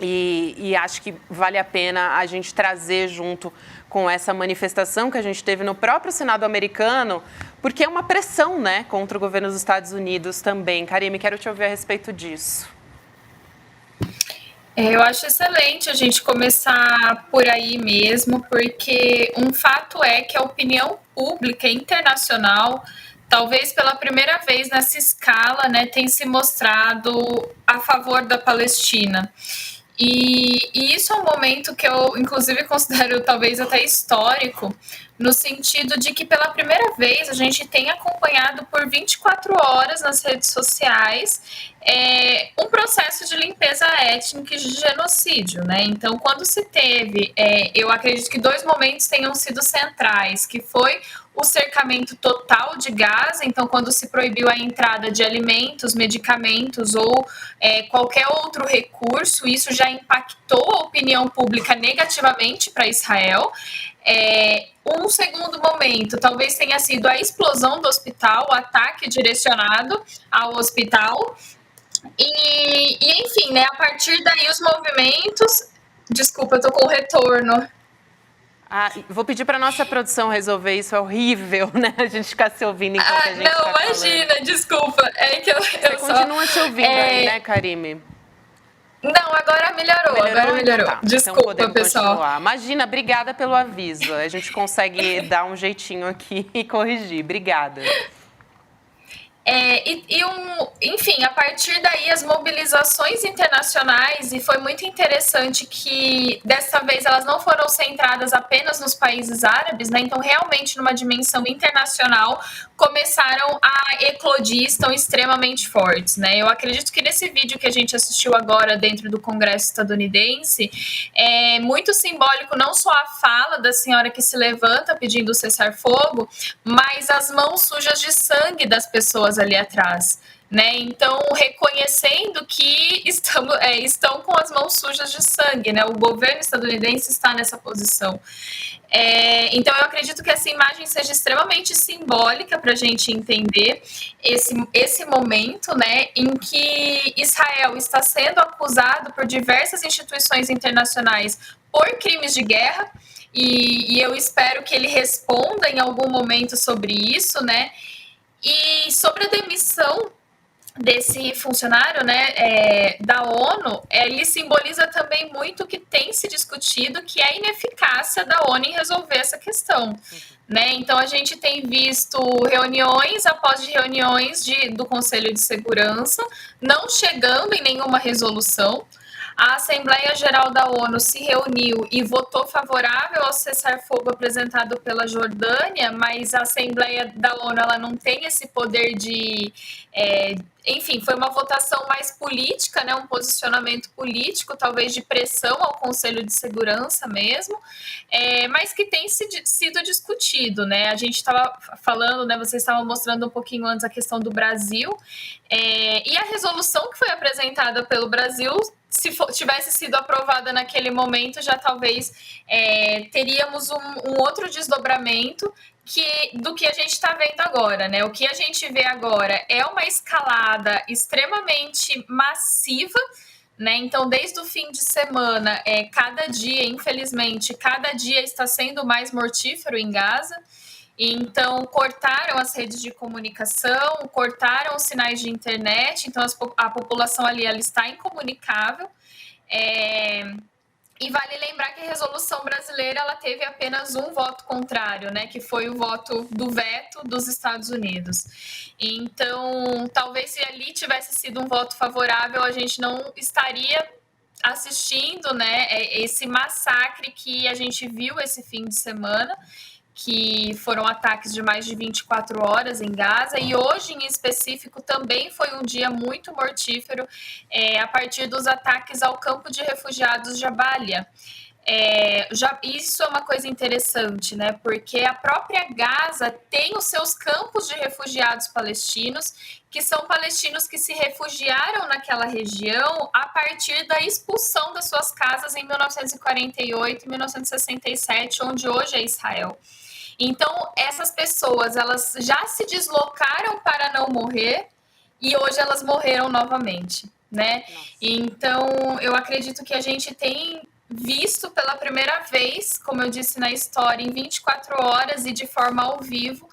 E acho que vale a pena a gente trazer junto com essa manifestação que a gente teve no próprio Senado americano, porque é uma pressão, né, contra o governo dos Estados Unidos também. Karime, quero te ouvir a respeito disso. Eu acho excelente a gente começar por aí mesmo, porque um fato é que a opinião pública internacional, talvez pela primeira vez nessa escala, né, tem se mostrado a favor da Palestina. E isso é um momento que eu, inclusive, considero talvez até histórico, no sentido de que pela primeira vez a gente tem acompanhado por 24 horas nas redes sociais um processo de limpeza étnica e de genocídio, né? Então, quando se teve, eu acredito que 2 momentos tenham sido centrais, que foi o cercamento total de Gaza, então quando se proibiu a entrada de alimentos, medicamentos ou qualquer outro recurso, isso já impactou a opinião pública negativamente para Israel. Um segundo momento talvez tenha sido a explosão do hospital, o ataque direcionado ao hospital. E enfim, né, a partir daí os movimentos... Desculpa, eu tô com o retorno. Vou pedir para nossa produção resolver isso, é horrível, né? A gente ficar se ouvindo enquanto a gente não, imagina, desculpa. É que eu continua se ouvindo aí, né, Karime? Não, agora melhorou. Tá. Desculpa, então pessoal. Continuar. Imagina, obrigada pelo aviso. A gente consegue dar um jeitinho aqui e corrigir. Obrigada. Enfim, a partir daí as mobilizações internacionais, e foi muito interessante que dessa vez elas não foram centradas apenas nos países árabes, né? Então realmente numa dimensão internacional começaram a eclodir, estão extremamente fortes, né? Eu acredito que nesse vídeo que a gente assistiu agora dentro do Congresso estadunidense é muito simbólico não só a fala da senhora que se levanta pedindo cessar-fogo, mas as mãos sujas de sangue das pessoas ali atrás, né? Então, reconhecendo que estão com as mãos sujas de sangue, né? O governo estadunidense está nessa posição. Então, eu acredito que essa imagem seja extremamente simbólica para a gente entender esse momento, né, em que Israel está sendo acusado por diversas instituições internacionais por crimes de guerra, e eu espero que ele responda em algum momento sobre isso, né? E sobre a demissão desse funcionário, né, da ONU, ele simboliza também muito o que tem se discutido, que é a ineficácia da ONU em resolver essa questão, né? Então a gente tem visto reuniões após reuniões do Conselho de Segurança não chegando em nenhuma resolução. a Assembleia Geral da ONU se reuniu e votou favorável ao cessar-fogo apresentado pela Jordânia, mas a Assembleia da ONU ela não tem esse poder de... enfim, foi uma votação mais política, né, um posicionamento político, talvez de pressão ao Conselho de Segurança mesmo, mas que tem sido discutido, né? A gente estava falando, né, vocês estavam mostrando um pouquinho antes a questão do Brasil, e a resolução que foi apresentada pelo Brasil, se tivesse sido aprovada naquele momento, já talvez teríamos um outro desdobramento do que a gente está vendo agora, né? O que a gente vê agora é uma escalada extremamente massiva, né? Então, desde o fim de semana, cada dia, infelizmente, cada dia está sendo mais mortífero em Gaza. Então, cortaram as redes de comunicação, cortaram os sinais de internet, então a população ali ela está incomunicável. E vale lembrar que a resolução brasileira ela teve apenas um voto contrário, né, que foi o voto do veto dos Estados Unidos. Então, talvez se ali tivesse sido um voto favorável, a gente não estaria assistindo, né, esse massacre que a gente viu esse fim de semana, que foram ataques de mais de 24 horas em Gaza, e hoje, em específico, também foi um dia muito mortífero a partir dos ataques ao campo de refugiados Jabalia. Isso é uma coisa interessante, né? Porque a própria Gaza tem os seus campos de refugiados palestinos, que são palestinos que se refugiaram naquela região a partir da expulsão das suas casas em 1948 e 1967, onde hoje é Israel. Então, essas pessoas, elas já se deslocaram para não morrer e hoje elas morreram novamente, né? Então, eu acredito que a gente tem visto pela primeira vez, como eu disse na história, em 24 horas e de forma ao vivo,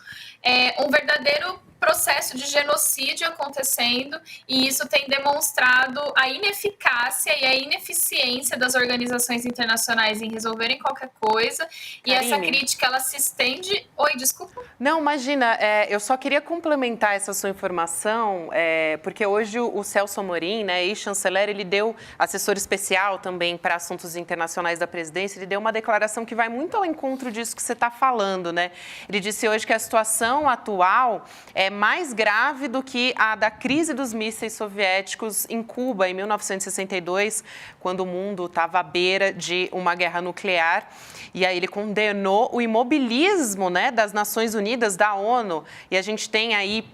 um verdadeiro processo de genocídio acontecendo, e isso tem demonstrado a ineficácia e a ineficiência das organizações internacionais em resolverem qualquer coisa. E Karine, essa crítica, ela se estende... Oi, desculpa. Não, imagina, eu só queria complementar essa sua informação, porque hoje o Celso Amorim, né, ex-chanceler, ele deu, assessor especial também para assuntos internacionais da presidência, ele deu uma declaração que vai muito ao encontro disso que você está falando, né? Ele disse hoje que a situação atual é mais grave do que a da crise dos mísseis soviéticos em Cuba, em 1962, quando o mundo estava à beira de uma guerra nuclear. E aí ele condenou o imobilismo, né, das Nações Unidas, da ONU. E a gente tem aí,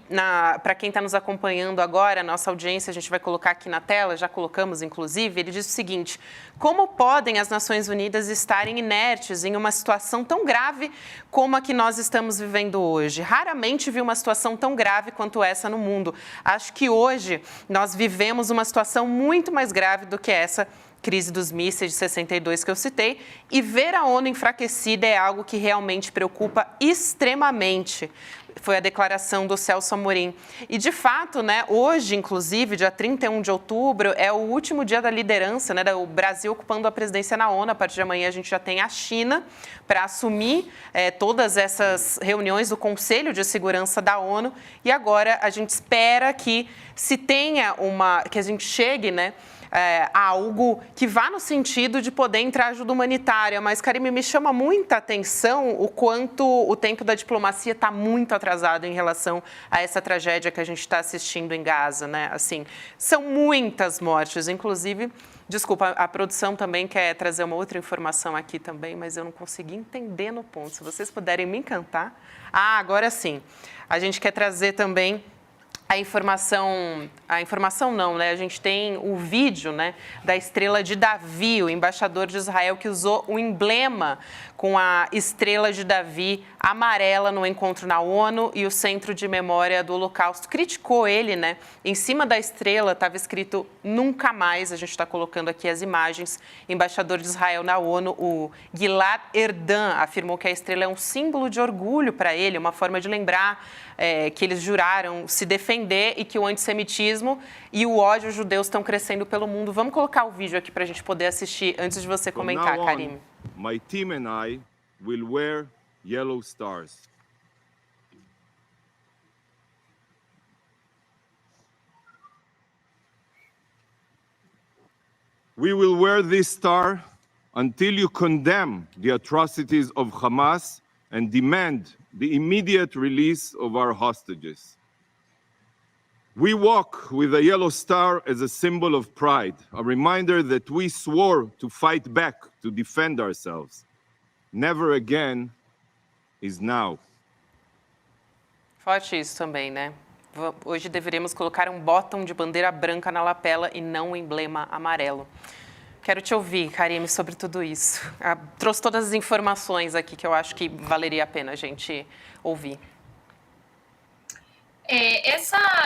para quem está nos acompanhando agora, a nossa audiência, a gente vai colocar aqui na tela, já colocamos inclusive, ele diz o seguinte: como podem as Nações Unidas estarem inertes em uma situação tão grave como a que nós estamos vivendo hoje? Raramente vi uma situação tão grave quanto essa no mundo. Acho que hoje nós vivemos uma situação muito mais grave do que essa crise dos mísseis de 62 que eu citei, e ver a ONU enfraquecida é algo que realmente preocupa extremamente. Foi a declaração do Celso Amorim. E, de fato, né, hoje, inclusive, dia 31 de outubro, é o último dia da liderança, né, do Brasil ocupando a presidência na ONU. A partir de amanhã, a gente já tem a China para assumir todas essas reuniões do Conselho de Segurança da ONU. E agora a gente espera que se tenha que a gente chegue, né, a algo que vá no sentido de poder entrar ajuda humanitária. Mas, Karine, me chama muita atenção o quanto o tempo da diplomacia está muito atrasado em relação a essa tragédia que a gente está assistindo em Gaza, né? Assim, são muitas mortes, inclusive... Desculpa, a produção também quer trazer uma outra informação aqui também, mas eu não consegui entender no ponto. Se vocês puderem me encantar. Agora sim. A gente quer trazer também a informação não, né? A gente tem o vídeo, né, da estrela de Davi, o embaixador de Israel que usou o emblema com a estrela de Davi amarela no encontro na ONU e o Centro de Memória do Holocausto. Criticou ele, né? Em cima da estrela estava escrito nunca mais, a gente está colocando aqui as imagens. Embaixador de Israel na ONU, o Gilad Erdan, afirmou que a estrela é um símbolo de orgulho para ele, uma forma de lembrar que eles juraram se defender e que o antissemitismo e o ódio aos judeus estão crescendo pelo mundo. Vamos colocar o vídeo aqui para a gente poder assistir antes de você comentar, Karine. My team and I will wear yellow stars. We will wear this star until you condemn the atrocities of Hamas and demand the immediate release of our hostages. We walk with a yellow star as a symbol of pride, a reminder that we swore to fight back, to defend ourselves. Never again is now. Forte isso também, né? Hoje deveríamos colocar um bottom de bandeira branca na lapela e não um emblema amarelo. Quero te ouvir, Karime, sobre tudo isso. Trouxe todas as informações aqui que eu acho que valeria a pena a gente ouvir.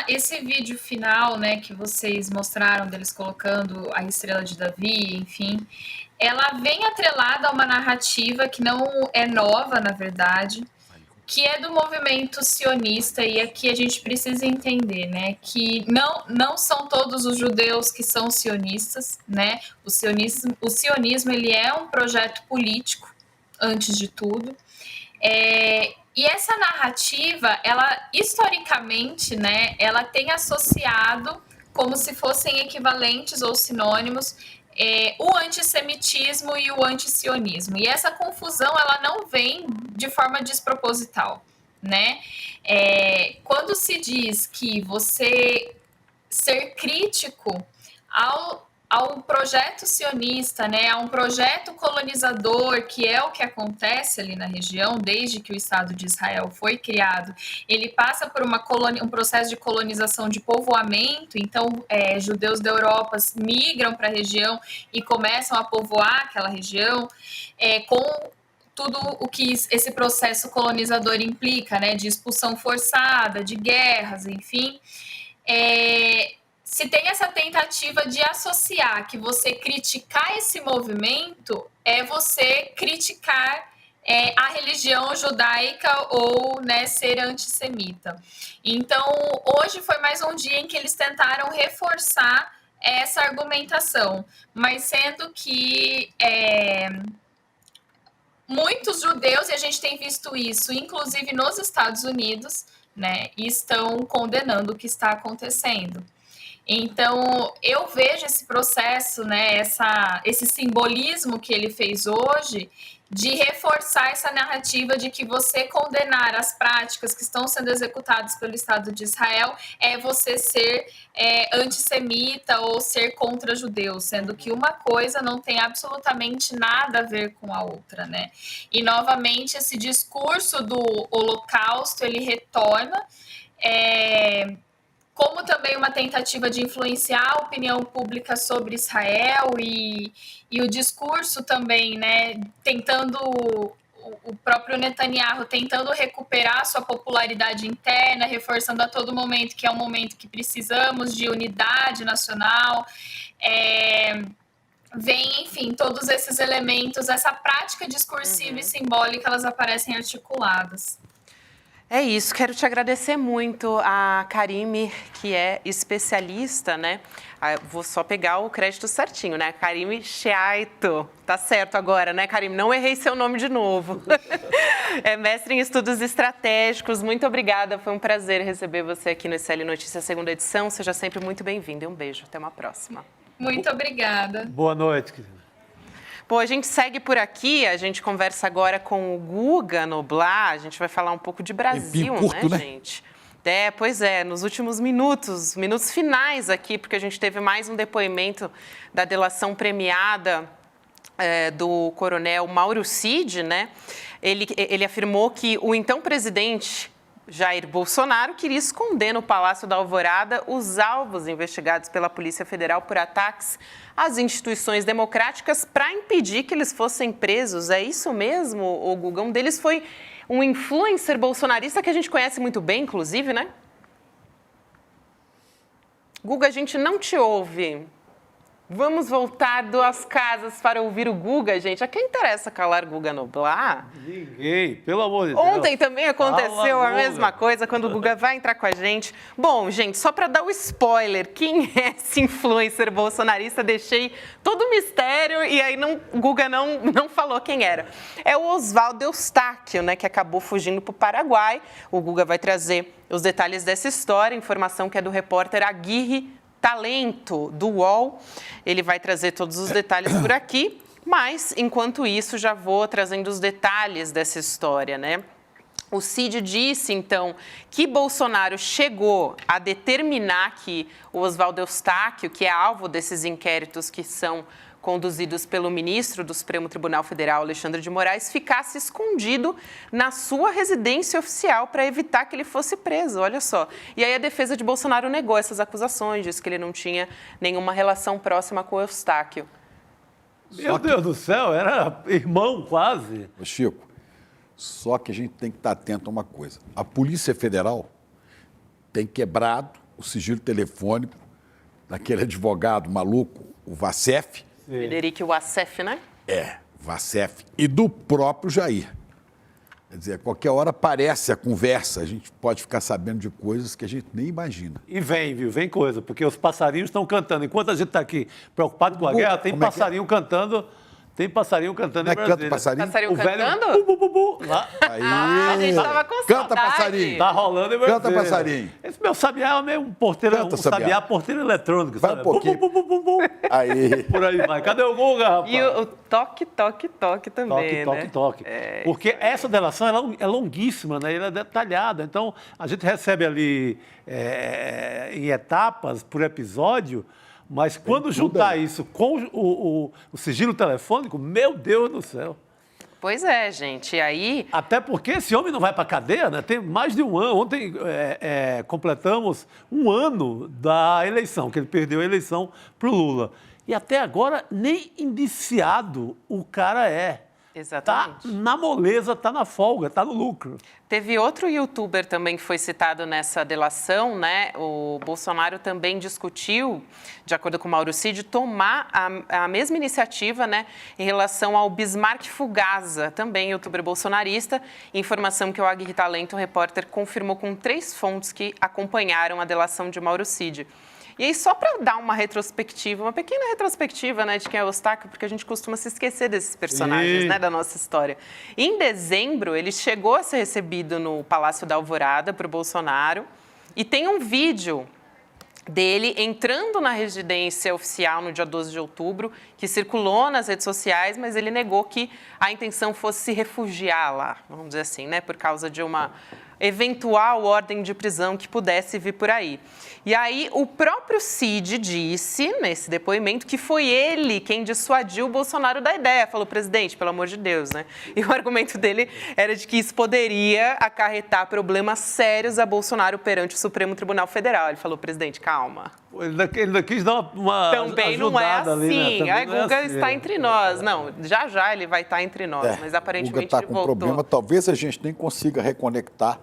Esse vídeo final, né, que vocês mostraram deles colocando a estrela de Davi, enfim, ela vem atrelada a uma narrativa que não é nova, na verdade, que é do movimento sionista, e aqui a gente precisa entender, né, que não são todos os judeus que são sionistas, né, o sionismo ele é um projeto político, antes de tudo, e essa narrativa, ela historicamente, né, ela tem associado como se fossem equivalentes ou sinônimos o antissemitismo e o antisionismo. E essa confusão, ela não vem de forma desproposital, né? Quando se diz que você ser crítico ao projeto sionista, né, a um projeto colonizador, que é o que acontece ali na região, desde que o Estado de Israel foi criado, ele passa por um processo de colonização, de povoamento, então judeus da Europa migram para a região e começam a povoar aquela região, com tudo o que esse processo colonizador implica, né, de expulsão forçada, de guerras, enfim. Se tem essa tentativa de associar que você criticar esse movimento é você criticar a religião judaica ou, né, ser antissemita. Então, hoje foi mais um dia em que eles tentaram reforçar essa argumentação, mas sendo que muitos judeus, e a gente tem visto isso, inclusive nos Estados Unidos, né, estão condenando o que está acontecendo. Então, eu vejo esse processo, né, esse simbolismo que ele fez hoje, de reforçar essa narrativa de que você condenar as práticas que estão sendo executadas pelo Estado de Israel é você ser antissemita ou ser contra judeus, sendo que uma coisa não tem absolutamente nada a ver com a outra, né? E, novamente, esse discurso do Holocausto, ele retorna, como também uma tentativa de influenciar a opinião pública sobre Israel e o discurso também, né, tentando, o próprio Netanyahu tentando recuperar sua popularidade interna, reforçando a todo momento que é um momento que precisamos de unidade nacional, vem, enfim, todos esses elementos, essa prática discursiva e simbólica, elas aparecem articuladas. É isso, quero te agradecer muito a Karime, que é especialista, né? Vou só pegar o crédito certinho, né? Karime Sheaito. Tá certo agora, né, Karime? Não errei seu nome de novo. É mestre em estudos estratégicos. Muito obrigada, foi um prazer receber você aqui no SL Notícias, segunda edição. Seja sempre muito bem-vindo. Um beijo, até uma próxima. Muito obrigada. Boa noite, querida. Bom, a gente segue por aqui, a gente conversa agora com o Guga Noblar, a gente vai falar um pouco de Brasil, curto, né, gente? Pois é, nos últimos minutos finais aqui, porque a gente teve mais um depoimento da delação premiada do coronel Mauro Cid, né? Ele afirmou que o então presidente Jair Bolsonaro queria esconder no Palácio da Alvorada os alvos investigados pela Polícia Federal por ataques às instituições democráticas para impedir que eles fossem presos. É isso mesmo, o Guga? Um deles foi um influencer bolsonarista que a gente conhece muito bem, inclusive, né? Guga, a gente não te ouve. Vamos voltar 2 casas para ouvir o Guga, gente. A quem interessa calar Guga Noblar? Ninguém, pelo amor de Deus. Ontem também aconteceu a mesma coisa, quando o Guga vai entrar com a gente. Bom, gente, só para dar o spoiler, quem é esse influencer bolsonarista? Deixei todo o mistério e aí o Guga não falou quem era. É o Oswaldo Eustáquio, né, que acabou fugindo para o Paraguai. O Guga vai trazer os detalhes dessa história, informação que é do repórter Aguirre Talento, do UOL. Ele vai trazer todos os detalhes por aqui, mas, enquanto isso, já vou trazendo os detalhes dessa história, né? O Cid disse, então, que Bolsonaro chegou a determinar que o Oswaldo Eustáquio, que é alvo desses inquéritos que são conduzidos pelo ministro do Supremo Tribunal Federal, Alexandre de Moraes, ficasse escondido na sua residência oficial para evitar que ele fosse preso, olha só. E aí a defesa de Bolsonaro negou essas acusações, disse que ele não tinha nenhuma relação próxima com o Eustáquio. Meu Deus do céu, era irmão quase. Ô Chico, só que a gente tem que estar atento a uma coisa. A Polícia Federal tem quebrado o sigilo telefônico daquele advogado maluco, o Vassef. Frederico Wassef, né? Vassef. E do próprio Jair. Quer dizer, a qualquer hora aparece a conversa, a gente pode ficar sabendo de coisas que a gente nem imagina. E vem, viu? Vem coisa, porque os passarinhos estão cantando. Enquanto a gente está aqui preocupado com a guerra, tem passarinho cantando. Tem passarinho cantando em Brasília. Canta passarinho? Passarinho o velho, cantando? Lá. Aí. A gente tava com Canta saudade. passarinho. Tá rolando em Brasília. Canta passarinho. Esse meu sabiá é meio um porteiro, Canta, sabiá porteiro eletrônico. Vai sabe? um pouquinho. Aí. Por aí vai. Cadê o Guga, rapaz? E o toque, toque, toque também, Toque. Porque essa delação é longuíssima, né? Ela é detalhada. Então, a gente recebe ali em etapas, por episódio, mas quando juntar isso com o sigilo telefônico, meu Deus do céu. Pois é, gente. E aí... Até porque esse homem não vai para a cadeia, né? Tem mais de um ano. Ontem completamos um ano da eleição, que ele perdeu a eleição para o Lula. E até agora nem indiciado o cara é. Exatamente. Tá na moleza, tá na folga, tá no lucro. Teve outro youtuber também que foi citado nessa delação, né? O Bolsonaro também discutiu, de acordo com o Mauro Cid, tomar a mesma iniciativa, né, em relação ao Bismarck Fugaza, também youtuber bolsonarista. Informação que o Aguirre Talento, o repórter, confirmou com 3 fontes que acompanharam a delação de Mauro Cid. E aí, só para dar uma retrospectiva, uma pequena retrospectiva, né, de quem é o Eustáquio, porque a gente costuma se esquecer desses personagens, né, da nossa história. Em dezembro, ele chegou a ser recebido no Palácio da Alvorada por Bolsonaro e tem um vídeo dele entrando na residência oficial no dia 12 de outubro, que circulou nas redes sociais, mas ele negou que a intenção fosse se refugiar lá, vamos dizer assim, né, por causa de uma eventual ordem de prisão que pudesse vir por aí. E aí, o próprio Cid disse, nesse depoimento, que foi ele quem dissuadiu o Bolsonaro da ideia. Falou, presidente, pelo amor de Deus, né? E o argumento dele era de que isso poderia acarretar problemas sérios a Bolsonaro perante o Supremo Tribunal Federal. Ele falou, presidente, calma. Ele ainda quis dar uma Também não é assim. Ali, né? A Guga está entre nós. Não, já ele vai estar entre nós, mas aparentemente Guga ele com voltou. Problema. Talvez a gente nem consiga reconectar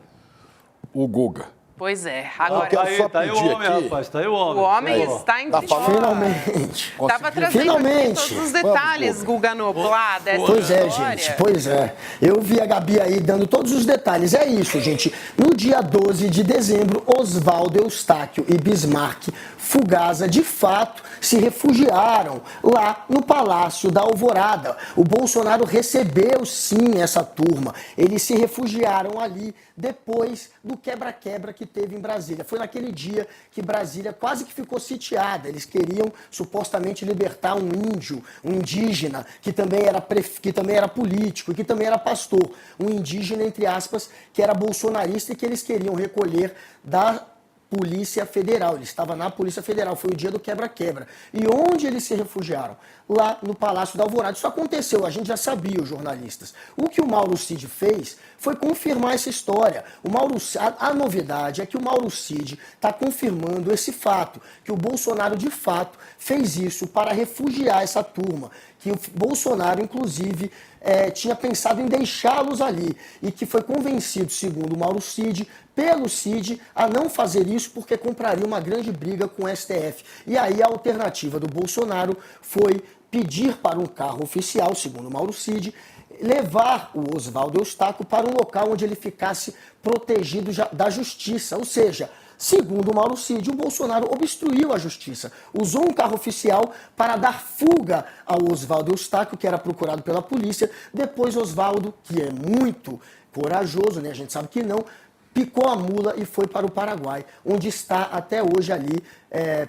o Guga. Pois é. Agora, tá aí o homem, aqui. rapaz, tá aí o homem. O homem está entre nós. Finalmente. Estava trazendo aqui todos os detalhes, Guga Noblar, dessa Pois é, história. gente, pois é. Eu vi a Gabi aí dando todos os detalhes. É isso, gente. No dia 12 de dezembro, Oswaldo Eustáquio e Bismarck Fugaza, de fato, se refugiaram lá no Palácio da Alvorada. O Bolsonaro recebeu, sim, essa turma. Eles se refugiaram ali depois do quebra-quebra que teve em Brasília. Foi naquele dia que Brasília quase que ficou sitiada. Eles queriam supostamente libertar um índio, um indígena, que também era político, que também era pastor. Um indígena, entre aspas, que era bolsonarista e que eles queriam recolher da Polícia Federal. Ele estava na Polícia Federal. Foi o dia do quebra-quebra. E onde eles se refugiaram? Lá no Palácio da Alvorada. Isso aconteceu, a gente já sabia, os jornalistas. O que o Mauro Cid fez foi confirmar essa história. A novidade é que o Mauro Cid está confirmando esse fato, que o Bolsonaro, de fato, fez isso para refugiar essa turma, que o Bolsonaro, inclusive, tinha pensado em deixá-los ali e que foi convencido, segundo o Mauro Cid, pelo Cid, a não fazer isso porque compraria uma grande briga com o STF. E aí a alternativa do Bolsonaro foi pedir para um carro oficial, segundo o Mauro Cid, levar o Oswaldo Eustáquio para um local onde ele ficasse protegido da justiça. Ou seja, segundo o Mauro Cid, o Bolsonaro obstruiu a justiça. Usou um carro oficial para dar fuga ao Oswaldo Eustáquio, que era procurado pela polícia. Depois Oswaldo, que é muito corajoso, né? A gente sabe que não, picou a mula e foi para o Paraguai, onde está até hoje ali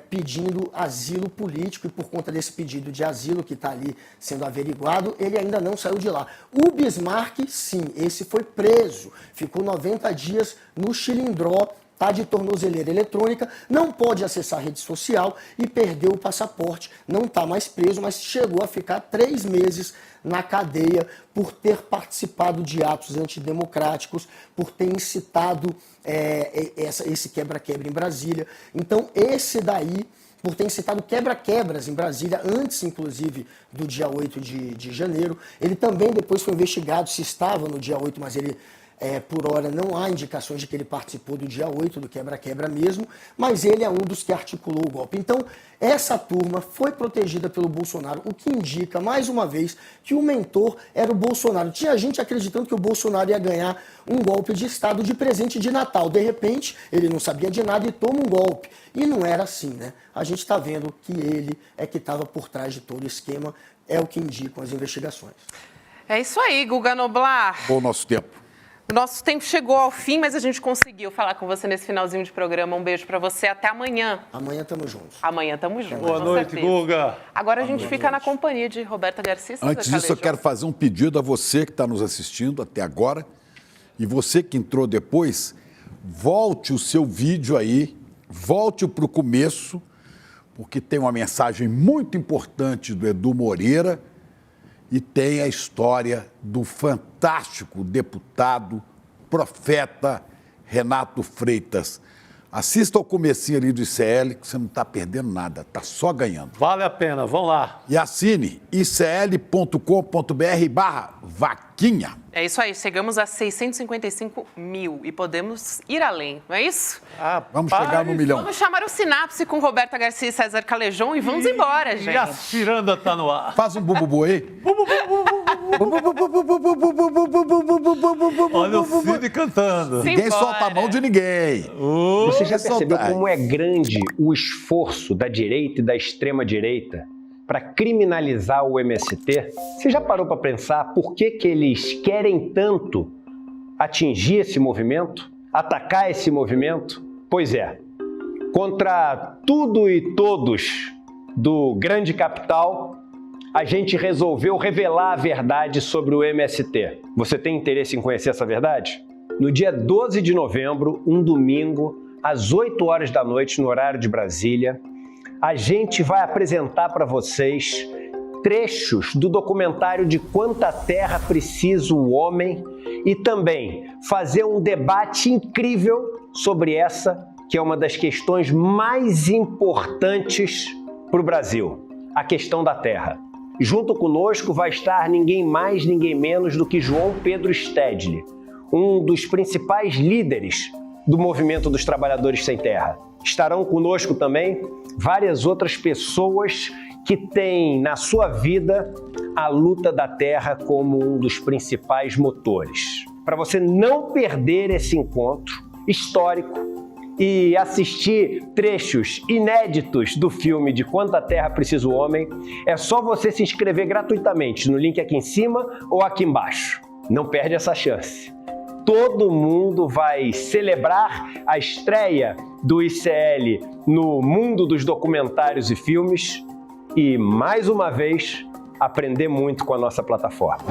pedindo asilo político, e por conta desse pedido de asilo que está ali sendo averiguado, ele ainda não saiu de lá. O Bismarck, sim, esse foi preso, ficou 90 dias no Chilindró, está de tornozeleira eletrônica, não pode acessar a rede social e perdeu o passaporte. Não está mais preso, mas chegou a ficar 3 meses na cadeia por ter participado de atos antidemocráticos, por ter incitado esse quebra-quebra em Brasília. Então, esse daí, por ter incitado quebra-quebras em Brasília, antes, inclusive, do dia 8 de janeiro. Ele também depois foi investigado se estava no dia 8, mas ele... por hora não há indicações de que ele participou do dia 8, do quebra-quebra mesmo, mas ele é um dos que articulou o golpe. Então, essa turma foi protegida pelo Bolsonaro, o que indica, mais uma vez, que o mentor era o Bolsonaro. Tinha gente acreditando que o Bolsonaro ia ganhar um golpe de Estado de presente de Natal. De repente, ele não sabia de nada e toma um golpe. E não era assim, né? A gente está vendo que ele é que estava por trás de todo o esquema, é o que indicam as investigações. É isso aí, Guga Noblar. Bom nosso tempo. O nosso tempo chegou ao fim, mas a gente conseguiu falar com você nesse finalzinho de programa. Um beijo pra você, até amanhã. Amanhã estamos juntos. Amanhã estamos juntos. Boa noite, Guga. Agora a gente fica na companhia de Roberta Garcia. Antes disso, eu quero fazer um pedido a você que está nos assistindo até agora, e você que entrou depois, volte o seu vídeo aí, volte para o começo, porque tem uma mensagem muito importante do Edu Moreira, e tem a história do fantástico deputado, profeta Renato Freitas. Assista ao comecinho ali do ICL, que você não está perdendo nada, está só ganhando. Vale a pena, vão lá. E assine icl.com.br/vaquinha. É isso aí, chegamos a 655 mil e podemos ir além, não é isso? Vamos chegar no 1 milhão. Vamos chamar o Sinapse com Roberta Garcia e César Calejon e vamos embora, gente. E a ciranda está no ar. Faz um bububu aí. Olha o Cid cantando. Ninguém solta a mão de ninguém. Você já percebeu como é grande o esforço da direita e da extrema-direita para criminalizar o MST? Você já parou para pensar por que eles querem tanto atingir esse movimento, atacar esse movimento? Pois é, contra tudo e todos do grande capital, a gente resolveu revelar a verdade sobre o MST. Você tem interesse em conhecer essa verdade? No dia 12 de novembro, um domingo, às 8 horas da noite, no horário de Brasília, a gente vai apresentar para vocês trechos do documentário De Quanta Terra Precisa o Homem e também fazer um debate incrível sobre essa, que é uma das questões mais importantes para o Brasil, a questão da terra. Junto conosco vai estar ninguém mais, ninguém menos do que João Pedro Stedley, um dos principais líderes do movimento dos trabalhadores sem terra. Estarão conosco também várias outras pessoas que têm na sua vida a luta da terra como um dos principais motores. Para você não perder esse encontro histórico e assistir trechos inéditos do filme De Quanta Terra Precisa o Homem, é só você se inscrever gratuitamente no link aqui em cima ou aqui embaixo. Não perde essa chance. Todo mundo vai celebrar a estreia do ICL no mundo dos documentários e filmes e, mais uma vez, aprender muito com a nossa plataforma.